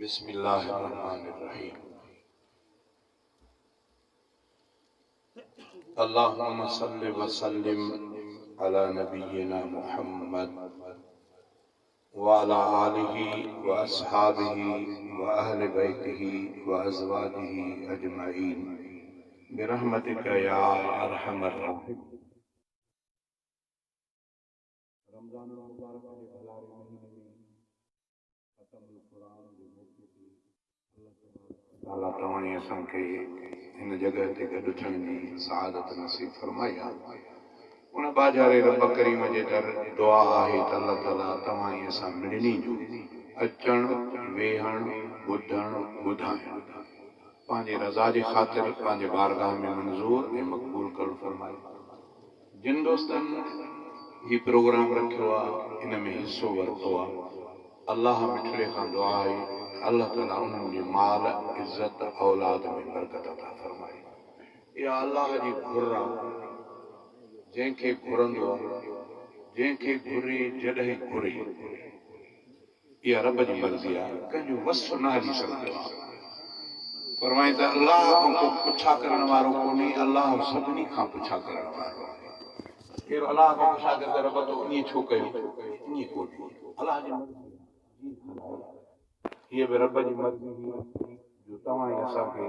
बिस्मिल्लाहिर्रहमानिर्रहीम। अल्लाहुम्मा सल्लि व सल्लिम अला नबिय्यिना मुहम्मद व अला आलिहि व अस्हाबिहि व अहलि बैतिहि व अज़वाजिहि अजमईन बिरहमतिका या अरहमर राहिमीन। रमज़ान मुबारक जे भलारे महीने में ख़त्मुल क़ुरान जे मौक़े ते अल्लाह तआला असांखे हिन जगह ते गॾु थियण जी सआदत नसीब फरमाई आहे। उन बाजारे रब करीम जे दर दुआ आहे त अल्लाह ताला तव्हां सां मिलनी जो अचण वेहण ॿुधण ॿुधाइण पंहिंजे रज़ा जे ख़ातिर पंहिंजे बारगाह में मंज़ूर ऐं मक़बूल करणु फरमाए। जिन दोस्तनि ही प्रोग्राम रखियो आहे इन में हिस्सो वरितो आहे, अल्लाह मिठड़े खां दुआ आहे अल्लाह ताला उन्हनि जे माल इज़्ज़त औलाद में बरकत अता फरमाए। इहा अल्लाह जी घुर आहे, जंहिंखे घुरंदो आहे, जंहिंखे घुरे जॾहिं घुरे, इहा रब जी मर्ज़ी आहे, कंहिंजो वस न हली सघंदो आहे। फरमाए त अल्लाह खां पुछा करण वारो कोन्हे, अल्लाह सभिनी खां पुछा करण वारो आहे। केरु अल्लाह खां पुछा करे रब तो ईअं छो कयो, ईअं कोन्हे, अल्लाह जी मर्ज़ी। हीअ बि रब जी मर्ज़ी हुई जो तव्हां असांखे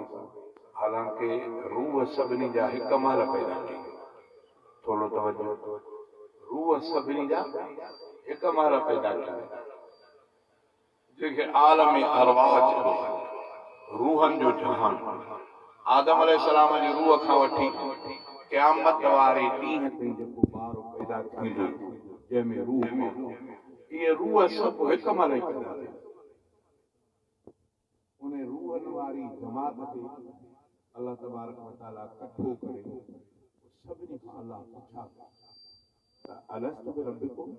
हालांकि रूह सभिनी जा हिकु महिल पैदा कई। थोरो तवजो, रूह सभिनी जा हिकु महिल पैदा कई, जंहिंखे आलम अरवाह चइबो आहे, रूहनि जो जहान। आदम अलैहिस्सलाम जी रूह खां वठी क़यामत वारे ॾींहं ताईं जेको ॿारु पैदा थींदो जंहिंमें रूह हूंदो, इहे रूह सभु हिकु महिल ई पैदा थियनि। उन रूहनि वारी जमात खे अल्लाह तबारक व तआला कठो करे सभिनी खां अल्लाह पुछा त अलस्तु बिरब्बिकुम,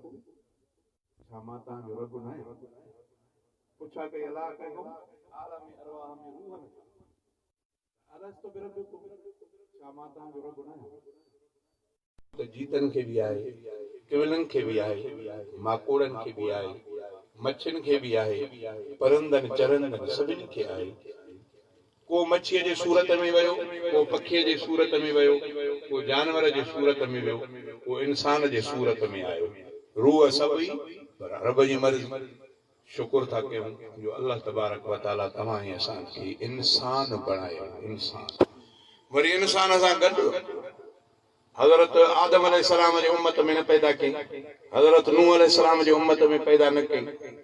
छा मां तव्हांजो रब न आहियां? पुछा कई अल्लाह कयो आलम अरवाह में रूहनि, अलस्तु बिरब्बिकुम, छा मां तव्हांजो रब न आहियां? त जीतनि खे बि आहे, किवलनि खे बि आहे, माकोड़नि खे बि आहे, मच्छियुनि खे बि आहे, परंदनि चरंदनि सभिनी खे आहे। को मच्छीअ जे सूरत में वियो, को पखीअ जे सूरत में वियो, को जानवर जे सूरत में वियो, को इंसान जे सूरत में आयो। रूह सभई पर रब जी मर्ज़ी। शुक्र था कयूं जो अल्लाह तबारक व तआला तव्हां असांखे इंसान बणायो। इंसान वरी इंसान सां गॾु हज़रत आदम अलैहिस्सलाम जी उम्मत में न पैदा कई, हज़रत नूह अलैहिस्सलाम जी उम्मत में पैदा न कई,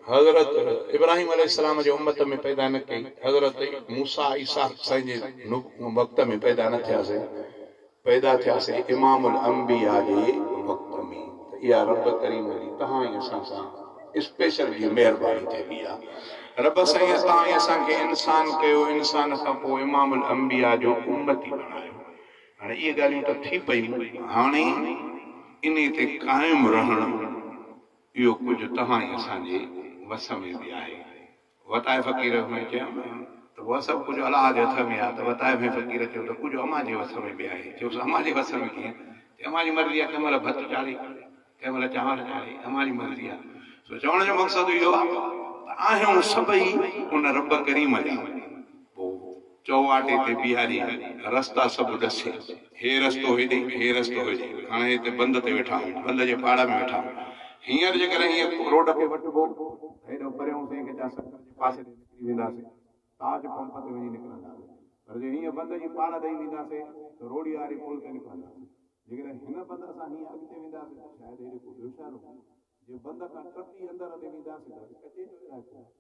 हज़रत इब्राहिम अलैहिस्सलाम जी उम्मत में पैदा न कई, हज़रत मूसा ईसा साईं जे वक़्त में पैदा न थियासीं, पैदा थियासीं इमामुल अंबिया जे वक़्त में। इहा रब करीम जी तव्हां असां सां स्पेशल जी महिरबानी थिए आहे। रब साईं तव्हां असांखे इंसान कयो, इंसान खां पोइ इमामुल अंबिया जो उम्मती बणायो। हाणे इहे ॻाल्हियूं त थी पयूं, हाणे इन ते क़ाइमु रहणु इहो कुझु तव्हां असांजे वस में बि आहे। वताए फ़क़ीर में चयो त उहा सभु कुझु अलाह जे हथ में आहे, त वताए में फ़क़ीर चयो त कुझु अमा जे वस में बि आहे। चयोसि अमा जे वस में कीअं? अमा जी मर्ज़ी आहे, कंहिं महिल भत चाढ़े, कंहिं महिल चांवर चाढ़े, अमा जी मर्ज़ी आहे। सो चवण जो मक़सदु इहो आहे त आहियूं सभई उन रब करीम जा। चौवाटे ते बीहारी रस्ता सभु ॾसे, हे रस्तो हेॾे, हे रस्तो हेॾे। हाणे हिते बंद ते वेठा आहियूं, बंद जे पाड़ में वेठा आहियूं। हींअर जेकॾहिं हीअं रोड खे वठिबो, हेॾो परियां कंहिंखे पासे ते निकिरी वेंदासीं, ताज पंप ते वञी निकिरंदासीं। पर जे हीअं बंद जी पाड़ ॾेई वेंदासीं त रोड़ी वारी पुल ते निकिरंदासीं। जेकॾहिं हिन बंद सां हीअं अॻिते वेंदासीं त शायदि हेॾे को ॿियो शहर हूंदो। जे बंद खां टपी अंदरि हली वेंदासीं त कचे जो इलाइक़ो आहे।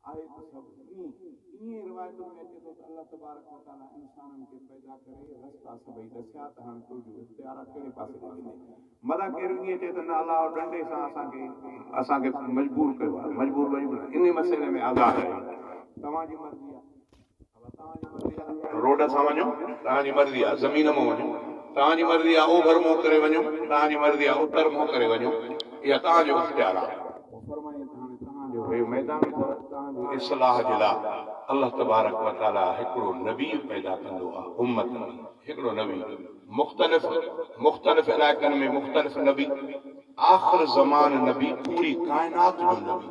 त सभु ईअं रिवायतुनि में अचे थो त अल्लाह तबारक व तआला इंसाननि खे पैदा करे रस्ता सभई ॾसिया त हाणे तुंहिंजो इख्तियार कहिड़े पासे ते वञे। मथां केरु ईअं चए त न अलाह डंडे सां असांखे मजबूर कयो आहे, मजबूर इन मसइले में आज़ादु आहियो। तव्हांजी मर्ज़ी आहे, तव्हांजी मर्ज़ी आहे रोड सां वञो, तव्हांजी मर्ज़ी आहे ज़मीन मां वञो, तव्हांजी मर्ज़ी आहे ओभर मुंहुं करे वञो, तव्हांजी मर्ज़ी आहे उत्तर मुंहुं करे वञो, इहा तव्हांजो इख्तियार आहे। मैदान तव्हांजो इस्लाह जे लाइ अल्लाह तबारक व तआला हिकिड़ो नबी पैदा कंदो आहे। उम्मत हिकिड़ो नबी, मुख़्तलिफ़ इलाइक़नि में मुख़्तलिफ़ नबी, आख़िर ज़मान नबी, पूरी काइनात जो नबी।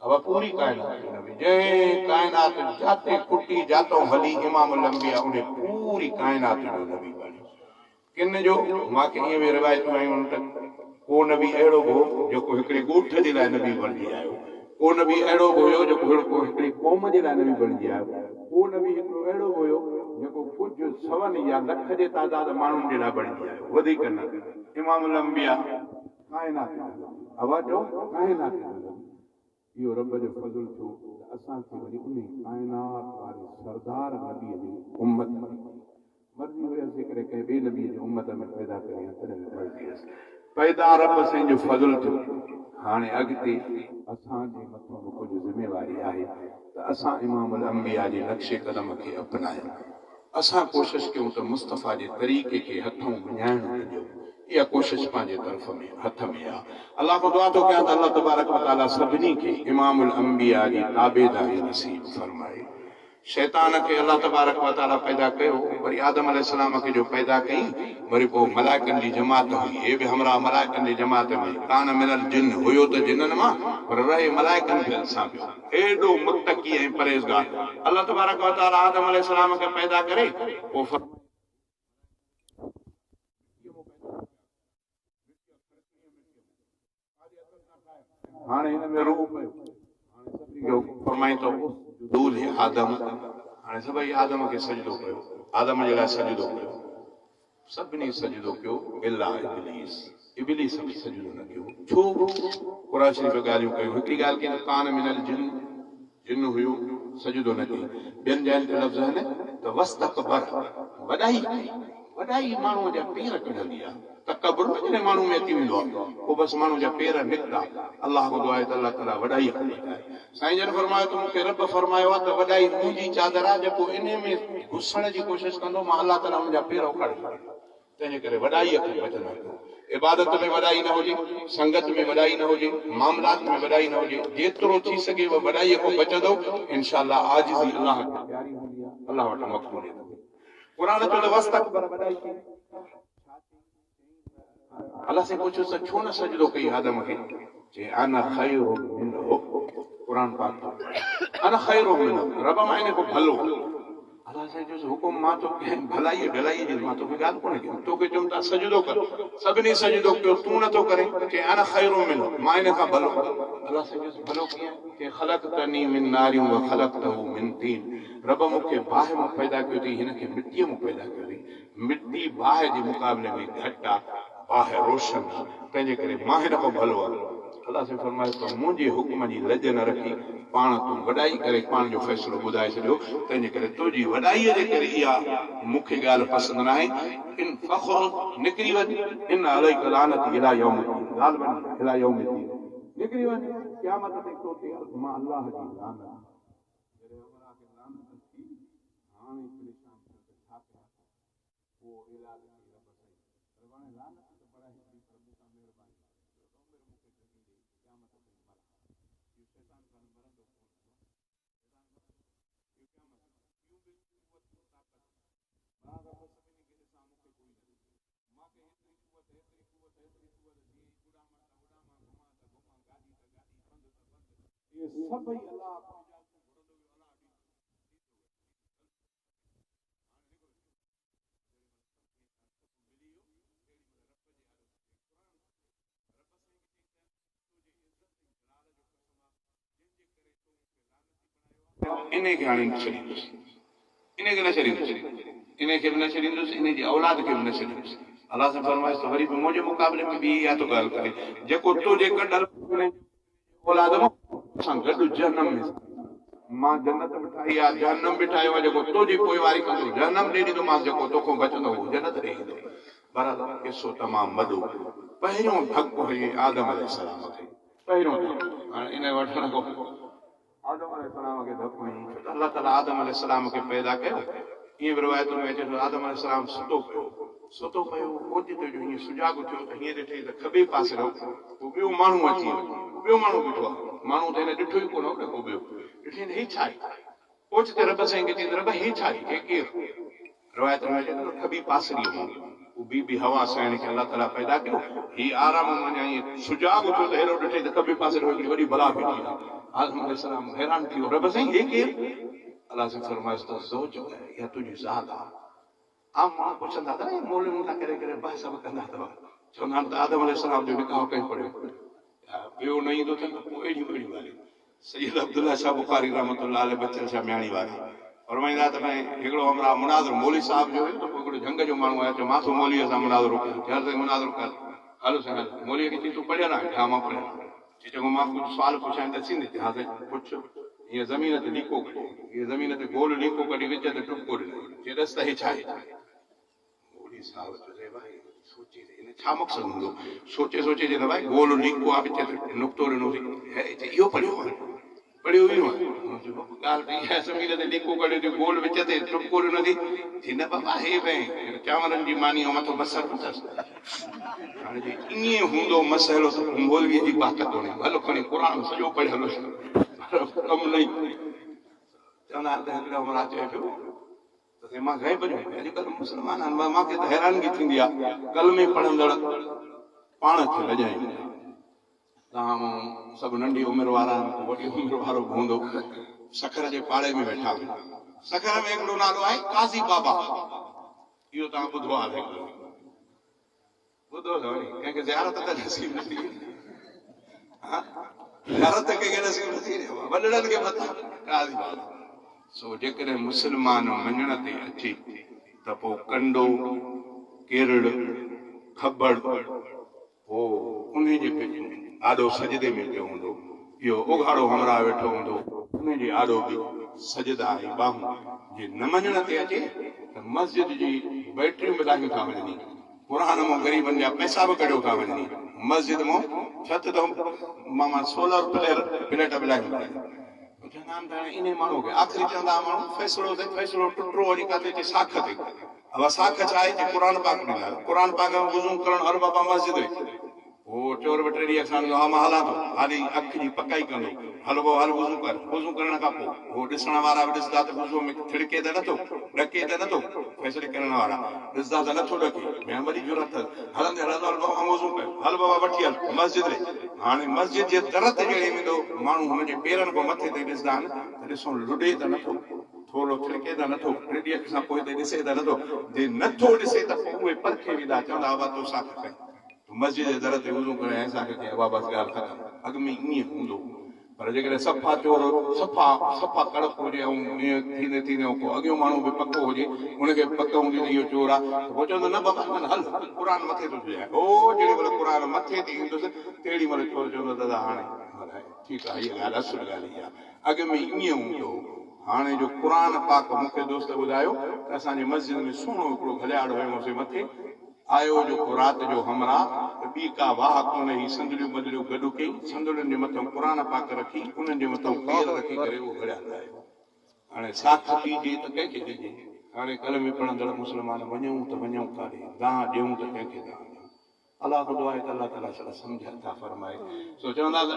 अब पूरी कायनात जो नबी जंहिं कायनात जाते खुटी जातो हली इमामुल अंबिया उन्हें पूरी कायनात जो नबी बणियो किन जो मांखे ईअं बि रिवायतूं आयूं त को नबी अहिड़ो हो जेको हिकिड़े ॻोठ जे लाइ नबी बणिजी आयो, को नबी अहिड़ो हुयो जेको हिकिड़ी क़ौम जे लाइ नबी बणिजी आयो, को नबी हिकिड़ो अहिड़ो हुयो जेको कुझु सवनि या लख जे तादाद माण्हुनि जे लाइ बणिजी आयो, वधीक न। इमामुल अंबिया कायनात अवाजो कायनात इहो रब जो फज़ल थियो असांखे वरी उन कायनात वारे सरदार नबीअ जी उम्मत मर्ज़ी हुयसि करे कंहिं ॿिए नबीअ जी उम्मत में पैदा करे पैदा रब साईं जो फज़ल थियो। हाणे अॻिते असांजे मथां बि कुझु ज़िमेवारी आहे त असां इमामुल अंबिया जे नक्शे कदम खे अपनायूं, असां कोशिशि कयूं त मुस्तफ़ा जे तरीक़े खे हथों विञाइण ॾियूं। इहा कोशिशि पंहिंजे तरफ़ में हथ में आहे। अलाह को दुआ थो कयां त अलाह तबारक व तआला सभिनी खे इमामुल अंबिया जी ताबेदारी नसीब फरमाए। शैतान खे अलाह तबारक व तआला पैदा कयो, वरी आदम अलैहिस्सलाम खे जो पैदा कई, वरी पोइ मलाइकनि जी जमात हुई, हे बि हमरा मलाइकनि जी जमात में कान मिनल जिन हुयो त जिन्ननि मां पर रहे मलाइकनि खे सां पियो। एॾो मुत्तकी ऐं परहेज़गार अलाह तबारक व तआला आदम अलैहिस्सलाम खे पैदा करे पोइ हाणे हिन में रूह पियो, हाणे सभिनी खे फरमाई थो दूल आदम, हाणे सभई आदम खे सजदो कयो, आदम जे लाइ सजदो कयो, सभिनी सजदो कयो इल्ला इब्लीस, इब्लीस बि सजदो न कयो। छो? क़ुरान शरीफ़ ॻाल्हियूं कयूं, हिकिड़ी ॻाल्हि की कान मिनल जिन, जिन हुयो सजदो न कयो, ॿियनि जॻहनि ते लफ़्ज़ आहिनि त वस्तकबर, वॾाई माण्हूअ जा पेर कढंदी आहे, तकबुर जॾहिं माण्हू में अची वेंदो आहे पोइ बसि माण्हू जा पेर निकिता। अलाह को दुआ आहे त अलाह ताला वॾाई कंदी आहे। साईं जन फरमायो त मूंखे रब फरमायो आहे त वॾाई मुंहिंजी चादर आहे, जेको इन में घुसण जी कोशिशि कंदो मां अलाह ताला हुनजा पेर उखाड़े छॾींदो। तंहिंजे करे वॾाई खे बचंदा कयो, इबादत में वॾाई न हुजे, संगत में वॾाई न हुजे, मामलात में वॾाई न हुजे, जेतिरो थी सघे वॾाई खां बचंदो इंशाअल्लाह आजिज़ी अलाह खे प्यारी हूंदी आहे, अलाह वटि मक़बूलियत हूंदी। क़ुरान चयो त वस्तकबर वॾाई खे अल्लाह से पूछो त छो न सजदो कई आदम खे, जे अना खैरुम मिनहु, कुरान पाक अना खैरुम मिनहु, रब मां इन को भलो। अल्लाह से जो हुकुम मां तो भलाई ढलाई जी मां तो ॻाल्हि कोन कई, तोखे चऊं था सजदो कर, सभिनी सजदो कयो, तूं नथो करे, जे अना खैरुम मिनहु, मां इन खां भलो। अल्लाह से जो भलो कीअं, के ख़लक़तनी मिन नारियूं व ख़लक़तहू मिन तीन, रब मूंखे बाहि मां पैदा कयो थी, हिन खे मिटीअ मां पैदा कयो थी, मिट्टी बाहि जे मुक़ाबले में घटि आहे, बाहि रोशन, तंहिंजे करे मां हिन खां भलो आहे। अल्लाह से फरमायो त मुंहिंजे हुकुम जी लज न रखी पाण तूं वॾाई करे पाण जो फ़ैसिलो ॿुधाए छॾियो, तंहिंजे करे तुंहिंजी वॾाईअ जे करे इहा मूंखे ॻाल्हि पसंदि न आहे। इन फ़ख़्र निकिरी वञ, इन अलैका लानती इला यौम दीन, ॻाल्हि वञ इला यौम दीन, निकिरी वञ क़यामत ते तो ते मां अल्लाह जी लानत, जॾहिं अमरा खे लानत थी हाणे परेशान छा कयां, वो इलाज की रब सही रबाने लानत तो बड़ा ही प्रभु का मेहरबानी उम्र मुके जगी दे क़यामत ते मरा ये शैतान का मरंदो शैतान ये क़यामत क्यों भी कुवत ताकत बाग रब सभिनी खे ॾिसां मूंखे कोई न मां के हेतिरी कुवत जी गुड़ा मां घुमा गाॾी त गाॾी बंदि त बंदि, ये सभई अलाह इन्हें खे हाणे न छॾींदुसि, इन्हें खे न छॾींदुसि, इन्हें खे बि न छॾींदुसि, इन जी औलाद खे बि न छॾींदुसि। अलाह से फरमाए त वरी बि मुंहिंजे मुक़ाबले में बि इहा तो ॻाल्हि करे, जेको तुंहिंजे कढल औलाद सां गॾु जहन्नम में, मां जन्नत बि ठाही आहे, जहन्नम बि ठाहियो आहे, जेको तुंहिंजी पोइवारी कंदो जहन्नम ॾेई ॾींदोमांसि, जेको तोखां बचंदो उहो जन्नत ॾेई ॾींदो। बराबरि किसो तमामु वॾो, पहिरियों धकु हुई आदम अलैहिस्सलाम खे, पहिरियों धकु। हाणे इन वठण खां आदम अलैहिस्सलाम खे धकु हई, अल्लाह ताला आदम अलैहिस्सलाम खे पैदा कयो, ईअं बि रिवायत में अचे थो आदम अलैहिस्सलाम सुतो पियो ओचितो जो हीअं सुजाॻ थियो त हीअं ॾिठई त खॿे पासे पोइ ॿियो माण्हू अची वियो, ॿियो माण्हू बीठो आहे, माण्हू त हिन ॾिठो ई कोन हो, को ॿियो ॾिठई त ही छा आहे, ओचिते रब साईं खे चई रब ही छा आहे, हे केरु, रिवायत में अचे थो खॿी पासरी माण्हू, बी हवा सहण खे अल्लाह ताला पैदा कयो ही आराम माने सुजाग उठो त हेरो ॾिठे त कबे पासे हिकिड़ी वॾी बला बीठी आहे आदम अलैहिस्सलाम हैरान थी वियो रब साईं हे केरु अल्लाह से फरमाइस त ज़ौज या तुंहिंजी ज़ाल आहे आम माण्हू पुछंदा त मौलवियुनि खां करे करे बहस बि कंदा अथव चवंदा आहिनि त आदम अलैहिस्सलाम जो निकाह कई पड़ियो ॿियो न ईंदो थिए त पोइ अहिड़ियूं अहिड़ियूं ॻाल्हियूं सैयद अब्दुल्ला शाह बुखारी रहमतुल्लाह अलैह बचल शाह म्याणी वारी फरमाईंदा त भई हिकिड़ो हमरा मुनाज़िरो मौली साहब जो हुयो त पोइ हिकिड़ो झंग जो माण्हू आयो चयो माथो मौलीअ सां मुनाज़िरो कयो हर मुनाज़िरो कर हलो साईं हल मौलीअ खे चई तूं पढ़ियल आहे हा मां पढ़ियल चई चङो मां कुझु सुवाल पुछां त थींदे हा साईं पुछ हीअं ज़मीन ते लीको कढी हीअ ज़मीन ते गोल लीको कढी विच ते टुको ॾिनो चई ॾस त हे छा आहे मौली साहब चयो भाई सोचे इन छा मक़सदु हूंदो सोचे सोचे चए भाई गोल लीको आहे विच ते नुक़्तो ॾिनो इहो पढ़ियो पढ़ियो हुयो ॻाल्हि इहा ज़मीन ते लीको कढियो थी गोल विच ते टुको ॾिनो थी थी न बाबा हे भई चांवरनि जी मानी ऐं मथो बसर अथसि हाणे जे ईअं हूंदो मसइलो त मौलवीअ जी बात कोन्हे हलो खणी क़ुर सॼो पढ़े हलो कमु न चवंदा त हिकिड़ो हमरा चए पियो त मां ग़ैब जो अॼुकल्ह मुस्लमान आहिनि मूंखे त हैरानगी थींदी आहे कलमे पढ़ंदड़ पाण खे लॼाईंदा तव्हां सभु नंढी उमिरि वारा वॾी उमिरि वारो बि हूंदो सखर जे पाड़े में वेठा सखर में हिकिड़ो नालो आहे काज़ी बाबा इहो तव्हां ॿुधो आहे ॿुधो अथव नी कंहिंखे ज़ियारत त नसीब न थी ज़ियारत कंहिंखे नसीब न थी वॾड़नि खे मथां काज़ी बाबा सो जेकॾहिं मुस्लमान मञण ते अचे त पोइ कंडो केरड़ खबड़ पोइ उन जे आॾो सजदे में पियो हूंदो इहो उघाड़ो हमरा वेठो हूंदो उन जे आॾो बि सजदा ऐं बाहूं जे न मञण ते अचे त मस्जिद जी बैटरियूं बि लागियूं था वञनि क़ुर मां ग़रीबनि जा पैसा बि कढियो था वञनि मस्जिद मां छत त मां सोलर प्लेट बि लागियूं था चवंदा आहिनि इन माण्हू खे आख़िरी चवंदा माण्हू फ़ैसिलो टुटो वञी काथे ते साख ते अब साख छा आहे क़ुर पाक ॾींदा क़ुर पाक में वुज़ू करणु हर बाबा मस्जिद वो चोर बटे ॾींहं असां हा मां हलां थो हाली अखि जी पकाई कंदो हलो भाउ हल वुज़ू करण खां पोइ उहो ॾिसण वारा बि ॾिसंदा त वुज़ू में थिड़के त नथो ॾके त नथो फ़ैसिले करण वारा ॾिसंदा त नथो ॾके भेण वरी ज़रूरत हलंदे हलंदो हल बाबा वुज़ू कर हल बाबा वठी हल मस्जिद ॾे हाणे मस्जिद जे दर ते जॾहिं वेंदो माण्हू हुनजे पेरनि खां मथे ताईं ॾिसंदा आहिनि त ॾिसो लुॾे त नथो थोरो थिड़के त नथो टे ॾींहं खां पोइ त ॾिसे त नथो जे नथो ॾिसे त पोइ उहे परखे वेंदा चवंदा बाबा तूं साख कई मस्जिद जे दर ते वुज़ू करे ऐं साख कई बाबा ॻाल्हि ख़तमु अॻु में ईअं हूंदो पर जेकॾहिं सफ़ा चोर सफ़ा कड़क हुजे ऐं ईअं थींदे थींदे पोइ अॻियो माण्हू बि पको हुजे हुनखे पक हूंदी त इहो चोर आहे त पोइ चवंदो न बाबा हल क़ुर मथे थो थिए ओ जेॾी महिल क़ुर मथे थी ईंदुसि तेॾी महिल चोर चवंदो दादा हाणे ठीकु आहे हीअ ॻाल्हि असुल ॻाल्हि इहा अॻु में ईअं हूंदो हाणे जो क़ुर पाक मूंखे दोस्त ॿुधायो त असांजे मस्जिद में सुहिणो हिकिड़ो भलियाड़ हुयोसीं मथे आयो जो रात जो हमरा ॿी का वाह कोन ही संदड़ियूं बदड़ियूं गॾु कई संदड़ियुनि जे मथां क़ुर पाक रखी उन्हनि जे मथां पेर रखी करे उहो भलियाड़ आयो हाणे साख ॾिजे त कंहिंखे ॾिजे हाणे कलमे पढ़ंदड़ मुस्लमान वञूं त वञूं काॾे दाह ॾियूं त कंहिंखे दाह ॾियूं अलाह ख़ुदा आहे त अलाह ताला सां सम्झ था फरमाए सो चवंदा त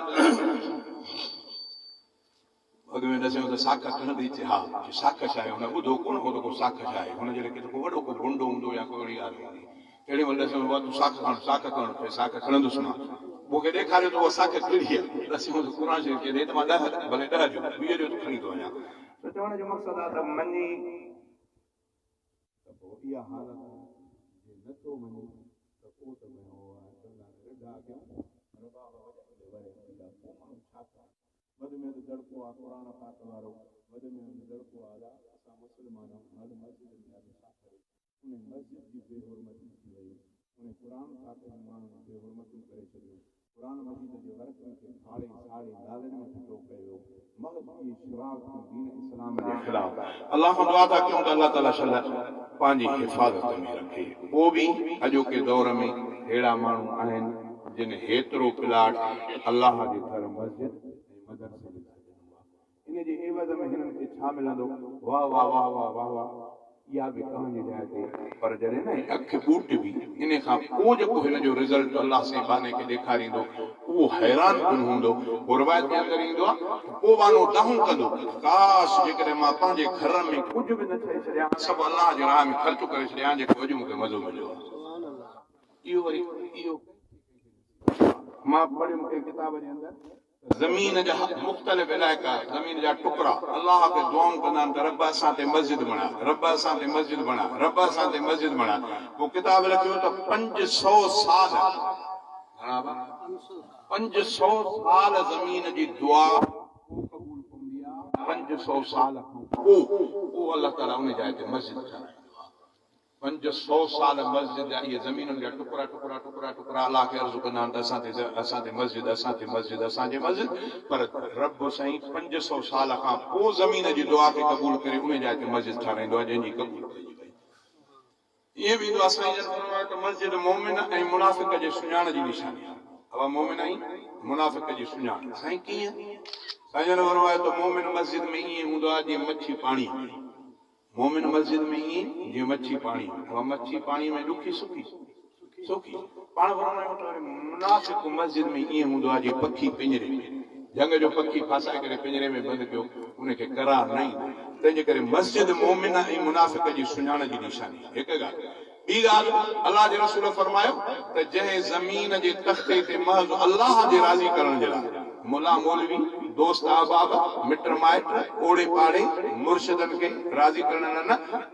अॻु में ॾसियो त साख खणंदी चए हा साख छा आहे हुन ॿुधो कोन हो त को साख छा आहे हुनजे लाइ को वॾो को गुंडो हूंदो या कोई अहिड़ी ॻाल्हि हूंदी अहिड़ी महिल ॾसियो तूं साख खण साख खणंदुसि मां मूंखे ॾेखारियो त उहा साख खणी आहे ॾसियो त क़ुर शरीफ़ चए त मां 10 भले 10 जो 20 जो खणी थो वञा त चवण जो मक़सदु आहे त मञी त पोइ इहा हालत जे नथो मञे त पोइ त वध में दड़को आहे क़ुर पाक वारो वध में दड़को आहे असां मुस्लमान हर मस्जिद में उन मस्जिद जी बेहुरमती थी वई उन क़ुर पाक में माण्हू बेहुरमतियूं करे छॾियूं क़ुर मजीद जे वर्कनि खे फाड़े साड़े नालनि में फिटो कयो महज़ इशराक दीन इस्लाम जे ख़िलाफ़ अल्लाह खां दुआ था कयूं त अल्लाह ताला शल पंहिंजी हिफ़ाज़त में रखे पोइ बि अॼोके दौर में अहिड़ा माण्हू आहिनि जिन हेतिरो प्लाट अल्लाह जे घर मस्जिद इन जे एवज़ में हिननि खे छा मिलंदो वाह वाह वाह वाह वाह वाह इहा बि कहाणी जाइ ते पर जॾहिं न अखि ॿूट बि इन खां पोइ जेको हिन जो रिज़ल्ट अल्लाह से बाने खे ॾेखारींदो उहो हैरान कुन हूंदो उहो रिवायत जे अंदरि ईंदो आहे पोइ वानो दाहूं कंदो काश जेकॾहिं मां पंहिंजे घर में कुझु बि न ठही छॾियां सभु अल्लाह जे राह में ख़र्चु करे छॾियां जेको अॼु मूंखे मज़ो मिलियो आहे इहो वरी इहो मां पढ़ियो मूंखे किताब जे अंदरि ज़मीन जा मुख़्तलिफ़ इलाइक़ा ज़मीन जा टुकड़ा अल्लाह खे दुआऊं कंदा आहिनि त रब असां ते मस्जिद बणा, रब असां ते मस्जिद बणा, रब असां ते मस्जिद बणा। पोइ किताब लिखियो त 500 साल 500 साल ज़मीन जी दुआ 500 साल खां अल्लाह ताला उन जाइ ते मस्जिद ठाराईंदो आहे। 500 साल मस्जिद जा इहे ज़मीनुनि जा टुकड़ा टुकड़ा टुकड़ा टुकड़ा अल्लाह खे अर्ज़ु कंदा आहिनि त असां ते मस्जिद, असां ते मस्जिद, असांजे मस्जिद। पर रब साईं 500 साल खां पोइ ज़मीन जी दुआ खे क़बूल करे उन जाइ ते मस्जिद ठाराईंदो आहे जंहिंजी क़बूल कई वई। इहे बि दुआ साईं जन फरमायो त मस्जिद मोमिन ऐं मुनाफ़िक़ जे सुञाण जी निशानी आहे। अब मोमिन ऐं मुनाफ़िक़ जी सुञाण साईं कीअं? साईं जन फरमायो त मोमिन मस्जिद में ईअं हूंदो आहे जीअं मच्छी पाणी में। मोमिन मस्जिद में ईअं जीअं मच्छी पाणी में। अब मच्छी पाणी में ॾुखी सुकी सुकी पाण फरमायो त मुनाफ़िक़ मस्जिद में ईअं हूंदो आहे जीअं पखी पिंजरे में। जंग जो पखी फासाए करे पिंजरे में बंदि कयो उनखे करार न ईंदो। तंहिंजे करे मस्जिद मोमिन ऐं मुनाफ़िक़ जी सुञाण जी निशानी आहे। हिकु ॻाल्हि। ॿी ॻाल्हि अलाह जे रसूल फरमायो त जंहिं ज़मीन जे तख़्ते ते महज़ अल्लाह जे राज़ी करण जे लाइ मुला मौलवी दोस्त अहबाब मिट माइट ओड़े पाड़े मुर्शिदनि खे राज़ी करण लाइ न,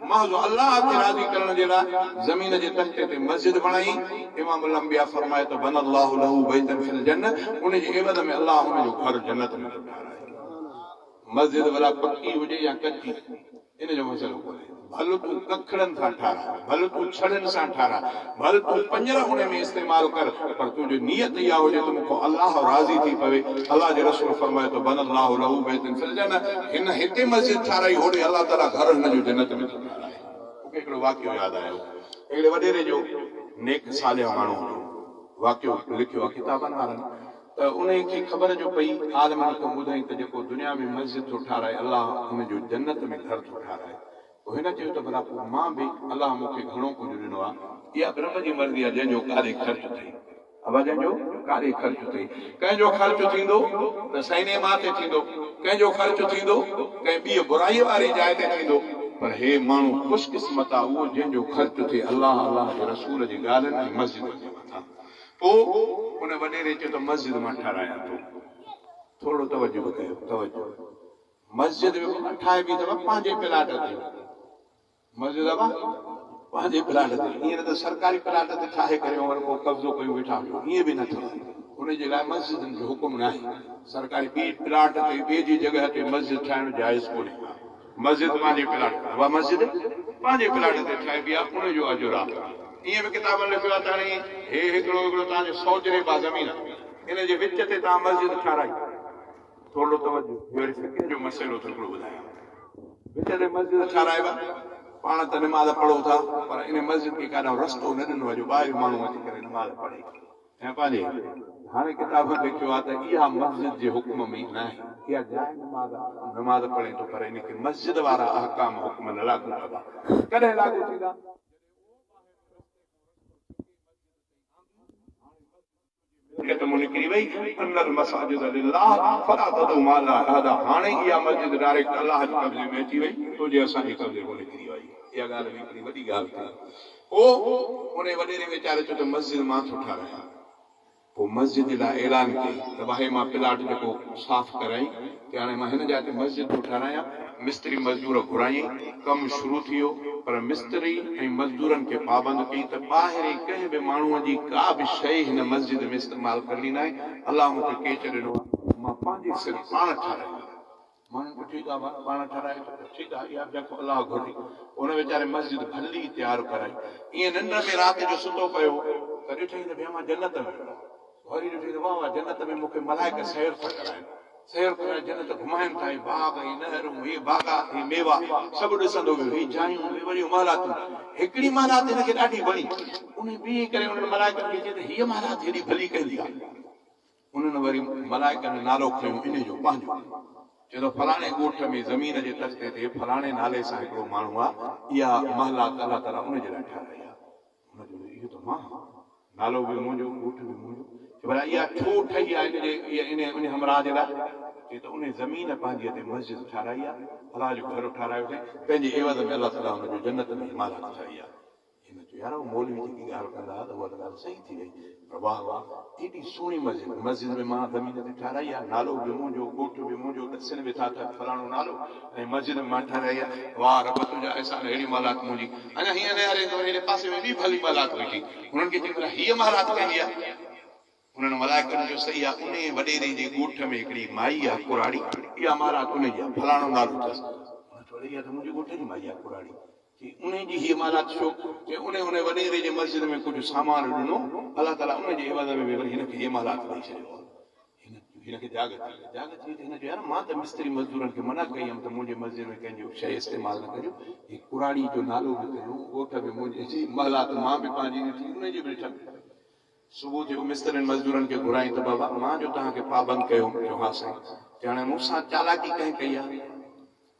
महज़ अल्लाह खे राज़ी करण जे लाइ ज़मीन जे तख़्ते ते मस्जिद बणाई। इमाम अल-अंबिया फरमाए त बनल्लाहु लहू बैतन फिल जन्नत, उन जे एवज़ में अल्लाह उन जो घर जन्नत में थो ठाराए। मस्जिद भला पक्की हुजे या कच्ची इन जो मसइलो कोन्हे। भल तूं कखड़नि सां ठारा, भल तूं छड़नि सां ठारा, भल तूं पंजर उन में इस्तेमाल कर, पर तुंहिंजी नियत इहा हुजे त मूंखे अल्लाह राज़ी थी पवे। अल्लाह जे रसूल फरमाए त बनल्लाहु लहू बैतन फिल जन्नत, हिन हिते मस्जिद ठाराई होॾे अल्लाह ताला घर हिन जो जन्नत में थो ठाराए। मूंखे हिकिड़ो वाक़ियो यादि आयो। हिकिड़े वॾेरे जो नेक सालिह माण्हू जो वाक़ियो लिखियो आहे किताबनि वारनि। त उन खे ख़बर जो पई आलमनि खां ॿुधाई त जेको दुनिया में मस्जिद थो ठाराए अल्लाह हुन जो जन्नत में घर थो ठाराए। पोइ हिन चयो त भला पोइ मां बि अल्लाह मूंखे घणो कुझु ॾिनो आहे, इहा रब जी मर्ज़ी आहे जंहिंजो काॾे ख़र्च थिए। अब जंहिंजो काॾे ख़र्च थिए। कंहिंजो ख़र्च थींदो त सैने मां ते थींदो, कंहिंजो ख़र्च थींदो कंहिं ॿी बुराईअ वारी जाइ ते थींदो। पर हे माण्हू ख़ुशकिस्मत आहे उहो जंहिंजो ख़र्च थिए अल्लाह अल्लाह जे रसूल जे ॻाल्हियुनि ऐं मस्जिद जे मथां। पोइ उन वॾेरे चयो त मस्जिद मां ठारायां थो। थोरो तवजो कयो, तवजो। मस्जिद ठाहे बि अथव पंहिंजे प्लाट ते, मस्जिद पंहिंजे प्लाट ते। ईअं त सरकारी प्लाट ते ठाहे करे वरी पोइ कब्ज़ो कयूं वेठा हुजो, ईअं बि न थियो। उनजे लाइ मस्जिदनि जो हुकुम न आहे। सरकारी ॿी प्लाट ते ॿिए जी जॻह ते मस्जिद ठाहिण जाइज़ कोन्हे। मस्जिद पंहिंजे प्लाट ते, उहा मस्जिद पंहिंजे प्लाट ते ठाहे बि आहे, उनजो अजुर आहे। ईअं बि किताब लिखियो आहे त हाणे हे हिकिड़ो तव्हांजो 100 जरेबा ज़मीन, इन जे विच ते तव्हां मस्जिद ठाराई। थोरो तवजो, वरी फ़िक्र जो मसइलो थोरो ॿुधायां। विच ते मस्जिद ठाराइबा, पाण त नमाज़ पढ़ो था, पर इन मस्जिद खे काॾा रस्तो न ॾिनो आहे जो ॿाहिरि माण्हू अची करे नमाज़ पढ़े। ऐं पंहिंजे हाणे किताब लिखियो आहे त इहा मस्जिद जे हुकुम में न आहे, इहा जाइ नमाज़ पढ़े थो, पर इनखे मस्जिद वारा अहकाम हुकुम न लागू कंदा। कॾहिं लागू थींदा? निकिरी वई अनल मसाजिद लिल्लाह फला तदउ मा अल्लाह अहदा। हाणे इहा मस्जिद डायरेक्ट अल्लाह जे कब्ज़े में अची वई, तुंहिंजे असांजे कब्ज़े में निकिरी वई। इहा ॻाल्हि हिकिड़ी वॾी ॻाल्हि थी। पोइ उन वॾेरे वीचारे चयो त मस्जिद मां थो ठारायां। पोइ मस्जिद लाइ ऐलान कई त भाई मां प्लाट जेको साफ़ कराई कि हाणे मां हिन जाइ ते मस्जिद थो ठारायां। मिस्त्री मज़दूर घुराई, कमु शुरू थी वियो, पर मिस्त्री ऐं मज़दूरनि खे पाबंद कई त ॿाहिरि कंहिं बि माण्हूअ जी का बि शइ हिन मस्जिद में इस्तेमालु करणी न आहे। अलाह मूंखे केच ॾिनो आहे, मां पंहिंजी सिर्फ़ु पाण ठारायां। माण्हू ठीकु आहे, पाण ठाराए ठीकु आहे, इहा जेको अलाह घुरी। उन वीचारे मस्जिद भली तयारु कराई। ईअं निंड में राति जो सुतो पियो त ॾिठई त भई मां जन्नत में, वरी ॾिठई त वाह वाह जन्नत में मूंखे मलाइक सैर था कराइनि, सैर कराए जन्नत घुमाइनि था, बाग ऐं नहरूं, हे बाग़ात, हे मेवा सभु ॾिसंदो वियो, हे जायूं, हे वरी महलातूं। हिकिड़ी महलात हिनखे ॾाढी वणी। उन बीही करे उन्हनि मलाइकनि खे चई त हीअ महलात हेॾी भली कंदी आहे। उन्हनि वरी मलाइकनि नालो खयो इन जो पंहिंजो, चयो त फलाणे ॻोठ में ज़मीन जे तख़्ते ते फलाणे नाले सां हिकिड़ो माण्हू आहे, इहा महलात अलाह ताला उन जे लाइ ठाराई आहे। इहो त मां, नालो बि मुंहिंजो, ॻोठ बि मुंहिंजो। भला इहा छो ठही आहे इन हमराह जे लाइ? चई त उन ज़मीन पंहिंजी ते मस्जिद ठाराई आहे, अलाह जो घर ठारायो अथई, पंहिंजे एवज़ में अलाह ताला हुनजो जन्नत में इमारत ठाही आहे। हिन जो यार वो मौलवी जी की गाल कंदा तो वो गाल सही थी वई पर वाह वाह एडी सुणी मस्जिद में मां ज़मीन ते ठाराई है नालो भी मुंहिंजो गोठ भी मुंहिंजो दर्शन में था फलाणो नालो ऐं मस्जिद में मां ठाराई है वाह रब तुंहिंजा एहसान अहिड़ी मालात मुंहिंजी अञा हीअं न यारे तो हिन पासे में बि भली मालात वेठी हुननि खे चई हीअ मालात कंदी आहे उन्हनि मलाइकनि जो सही आहे उन वॾेरे जे ॻोठ में हिकिड़ी माई आहे कुराड़ी इहा मालात उनजी आहे फलाणो नालो अथसि इहा त मुंहिंजे ॻोठ जी माई आहे कुराड़ी उन जी हीअ मालात छो कि उन वॾेरे जे मस्जिद में कुझु सामान ॾिनो अलाह ताला उन जे इवाद में वरी हिनखे हीअ मालात ॾेई छॾियो हिनखे जाग थी हिन जो यार मां त मिस्त्री मज़दूरनि खे मना कई हुयमि त मुंहिंजे मस्जिद में कंहिंजो शइ इस्तेमालु न कजो हीअ कुराड़ी जो नालो बि कयो ॻोठ बि मुंहिंजी मालात मां बि पंहिंजी ॾिठी उनजी बि ॾिठमि सुबुह जो मिस्त्रनि मज़दूरनि खे घुराई त बाबा मां जो तव्हांखे पाबंद कयो जो हा साईं त हाणे मूंसां चालाकी कंहिं कई आहे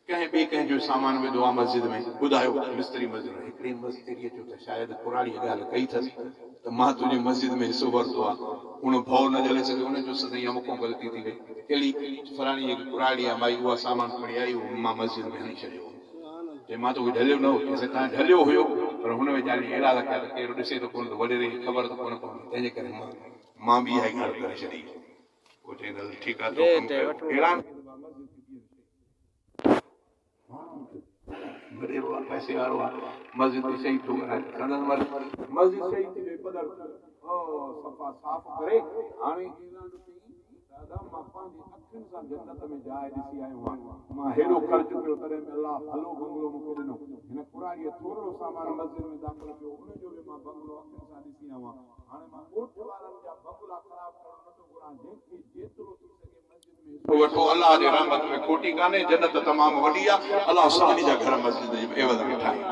कंहिं ॿिए कंहिंजो सामान विधो आहे मस्जिद में ॿुधायो मिस्त्री मज़दूर हिकिड़ी मिस्त्रीअ चयो त शायदि कुराड़ी ॻाल्हि कई अथसि त मां तुंहिंजे मस्जिद में हिसो वरितो आहे उन भउ न जले सघे उनजो सदाईं मूंखां ग़लती थी वई कहिड़ी फलाणी जेकी कुराड़ी आहे माई उहा सामान खणी आई मां मस्जिद में हणी छॾियो चई मां तोखे ढलियो न हो चईं तव्हां ढलियो हुयो पर हुन वीचारे अहिड़ा लॻिया त केरु ॾिसे त कोन थो वॾेरे खे ख़बर त कोन पवंदी तंहिंजे करे मां बि इहा ॻाल्हि करे छॾी पोइ चई हल ठीकु आहे पैसे वारो आहे मस्जिद में सही थो मस्जिद सही थी वई पधर सफ़ा साफ़ करे हाणे दादा मां पंहिंजी अखियुनि सां जन्नत में जाइ ॾिसी आयो आहियां मां हेॾो ख़र्च कयो तॾहिं बि अलाह भलो बंगलो मूंखे ॾिनो हिन कुराड़ीअ थोरो सामान मस्जिद में दाख़िल कयो उनजो बि मां बंगलो अखियुनि सां ॾिसी आयो आहियां हाणे मां ॻोठ वारनि जा बंगला ख़राब करणु नथो घुरां जंहिंखे जेतिरो थी सघे वठो अलाह जे रहमत में खोटी कान्हे जन्नत तमामु वॾी आहे अलाह सभिनी जा घर मस्जिद जे एवज़ में ठाहे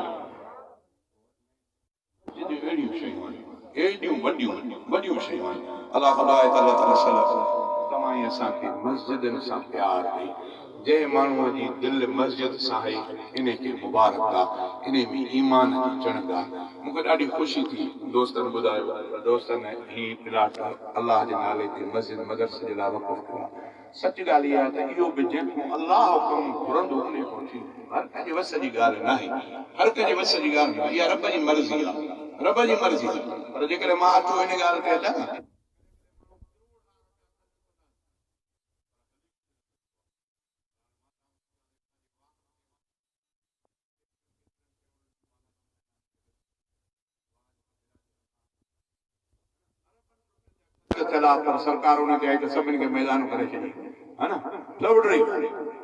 अहिड़ियूं शयूं आहिनि एॾियूं वॾियूं शयूं आहिनि अलाह तव्हां असांखे मस्जिदनि सां प्यार ॾे जंहिं माण्हूअ जी दिलि मस्जिद सां आहे इन खे मुबारक आहे इन में ईमान जी चणक आहे मूंखे ॾाढी ख़ुशी थी दोस्तनि ॿुधायो दोस्तनि ही प्लाट अलाह जे नाले ते मस्जिद मदरसे जे लाइ वक़फ़ कयो सच ॻाल्हि इहा आहे त इहो बि जेको अलाह हुकुम घुरंदो उन खां थींदो हर कंहिंजे वस जी ॻाल्हि न आहे हर कंहिंजे वस जी ॻाल्हि न इहा रब जी मर्ज़ी आहे रब जी मर्ज़ी आहे पर जेकॾहिं मां अचो हिन ॻाल्हि ते अचां न पर सरकार उनखे आई त सभिनी खे मैदान करे छॾी है न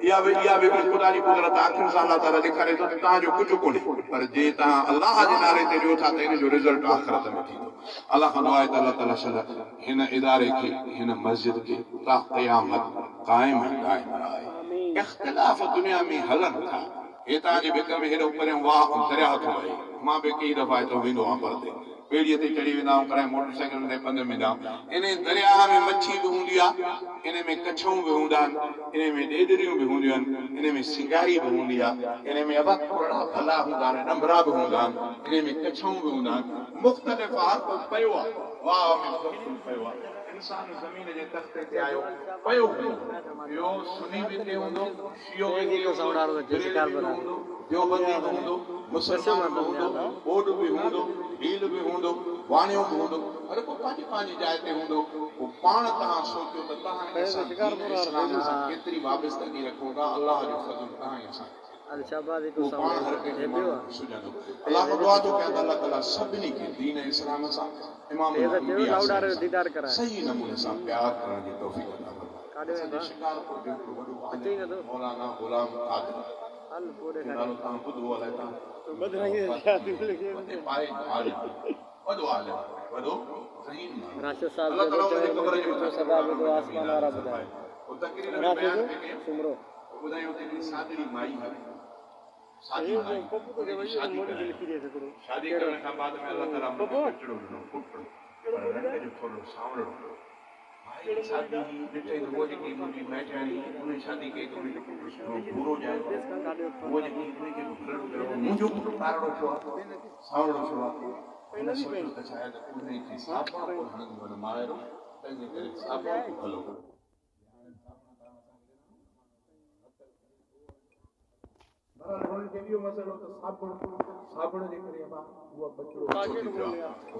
इहा बि ख़ुदा जी कुदरत अखियुनि सां अलाह ताला ॾेखारे थो तव्हांजो कुझु कोन्हे पर जे तव्हां अलाह जे नाले ते ॾियो था त इन जो रिज़ल्ट आख़िरत में थींदो अलाह खां दुआ आहे त अलाह ताला शल हिन इदारे खे हिन मस्जिद खे ता क़यामत क़ाइम रहे इख़्तिलाफ़ दुनिया में हलनि था हितां जे भिक में हेॾो परियां वाह दरिया थो वहे मां बि कई दफ़ा हितां वेंदो आहियां परते ॿेड़ीअ ते चढ़ी वेंदा आहियूं कराए मोटरसाइकिल ते पंध में वेंदा आहियूं इन दरिया में मच्छी बि हूंदी आहे इन में कछूं बि हूंदा आहिनि इन में ॾेडरियूं बि हूंदियूं आहिनि इन में सिंगारी बि हूंदी आहे इन में अबक भला हूंदा आहिनि डंभरा बि हूंदा आहिनि इन में कछूं बि हूंदा आहिनि मुख़्तलिफ़ हर पियो आहे वाह में पियो आहे इंसान ज़मीन जे तख़्ते ते आयो पियो ॿियो सुनी बि हिते हूंदो शियो बि हूंदो देवबंदी बि हूंदो मुसलमान बि हूंदो ॿोॾ बि हूंदो भील बि हूंदो वाणियो बि हूंदो पर पोइ पंहिंजी पंहिंजी जाइ ते हूंदो पोइ पाण तव्हां सोचियो त तव्हां इस्लाम सां केतिरी वाबस्तगी रखो था अलाह जो फज़ल तव्हां असां अलाह दुआ थो कयां अलाह ताला सभिनी खे दीन इस्लाम सां इमाम सही नमूने सां प्यार करण जी तौफ़ीक़ अता फरमाए शिकारपुर जो वॾो आलिम मौलाना गुलाम कादिर नालो तव्हां ॿुधो अलाए तव्हां पाए आलिम वॾो आलिम वॾो राशिद साहब जो क़ब्र जो सबाब दो आसमान वाला बुधाए वो तकरीर में बयान कयो सुमरो बुधायो कि सादरी माई है शादी करण खां बाद में अल्लाह ताला पुटड़ो ॾिनो पुटड़ो पर रंग जो थोरो सावड़ो भाई शादी ॾिठे त वो जेकी मुंहिंजी मैचाणी उन शादी कई त उनखे पुटड़ो पूरो ॼायो वो जेकी उनखे मुंहिंजो पुटु कारो छो आहे सावड़ो छो आहे हिन सोचियो त शायदि उनखे साबुण को हणंदो न मारो तंहिंजे करे साबुण को भलो हुननि खे इहो मसइलो त साबुण जे करे उहा बचिड़ो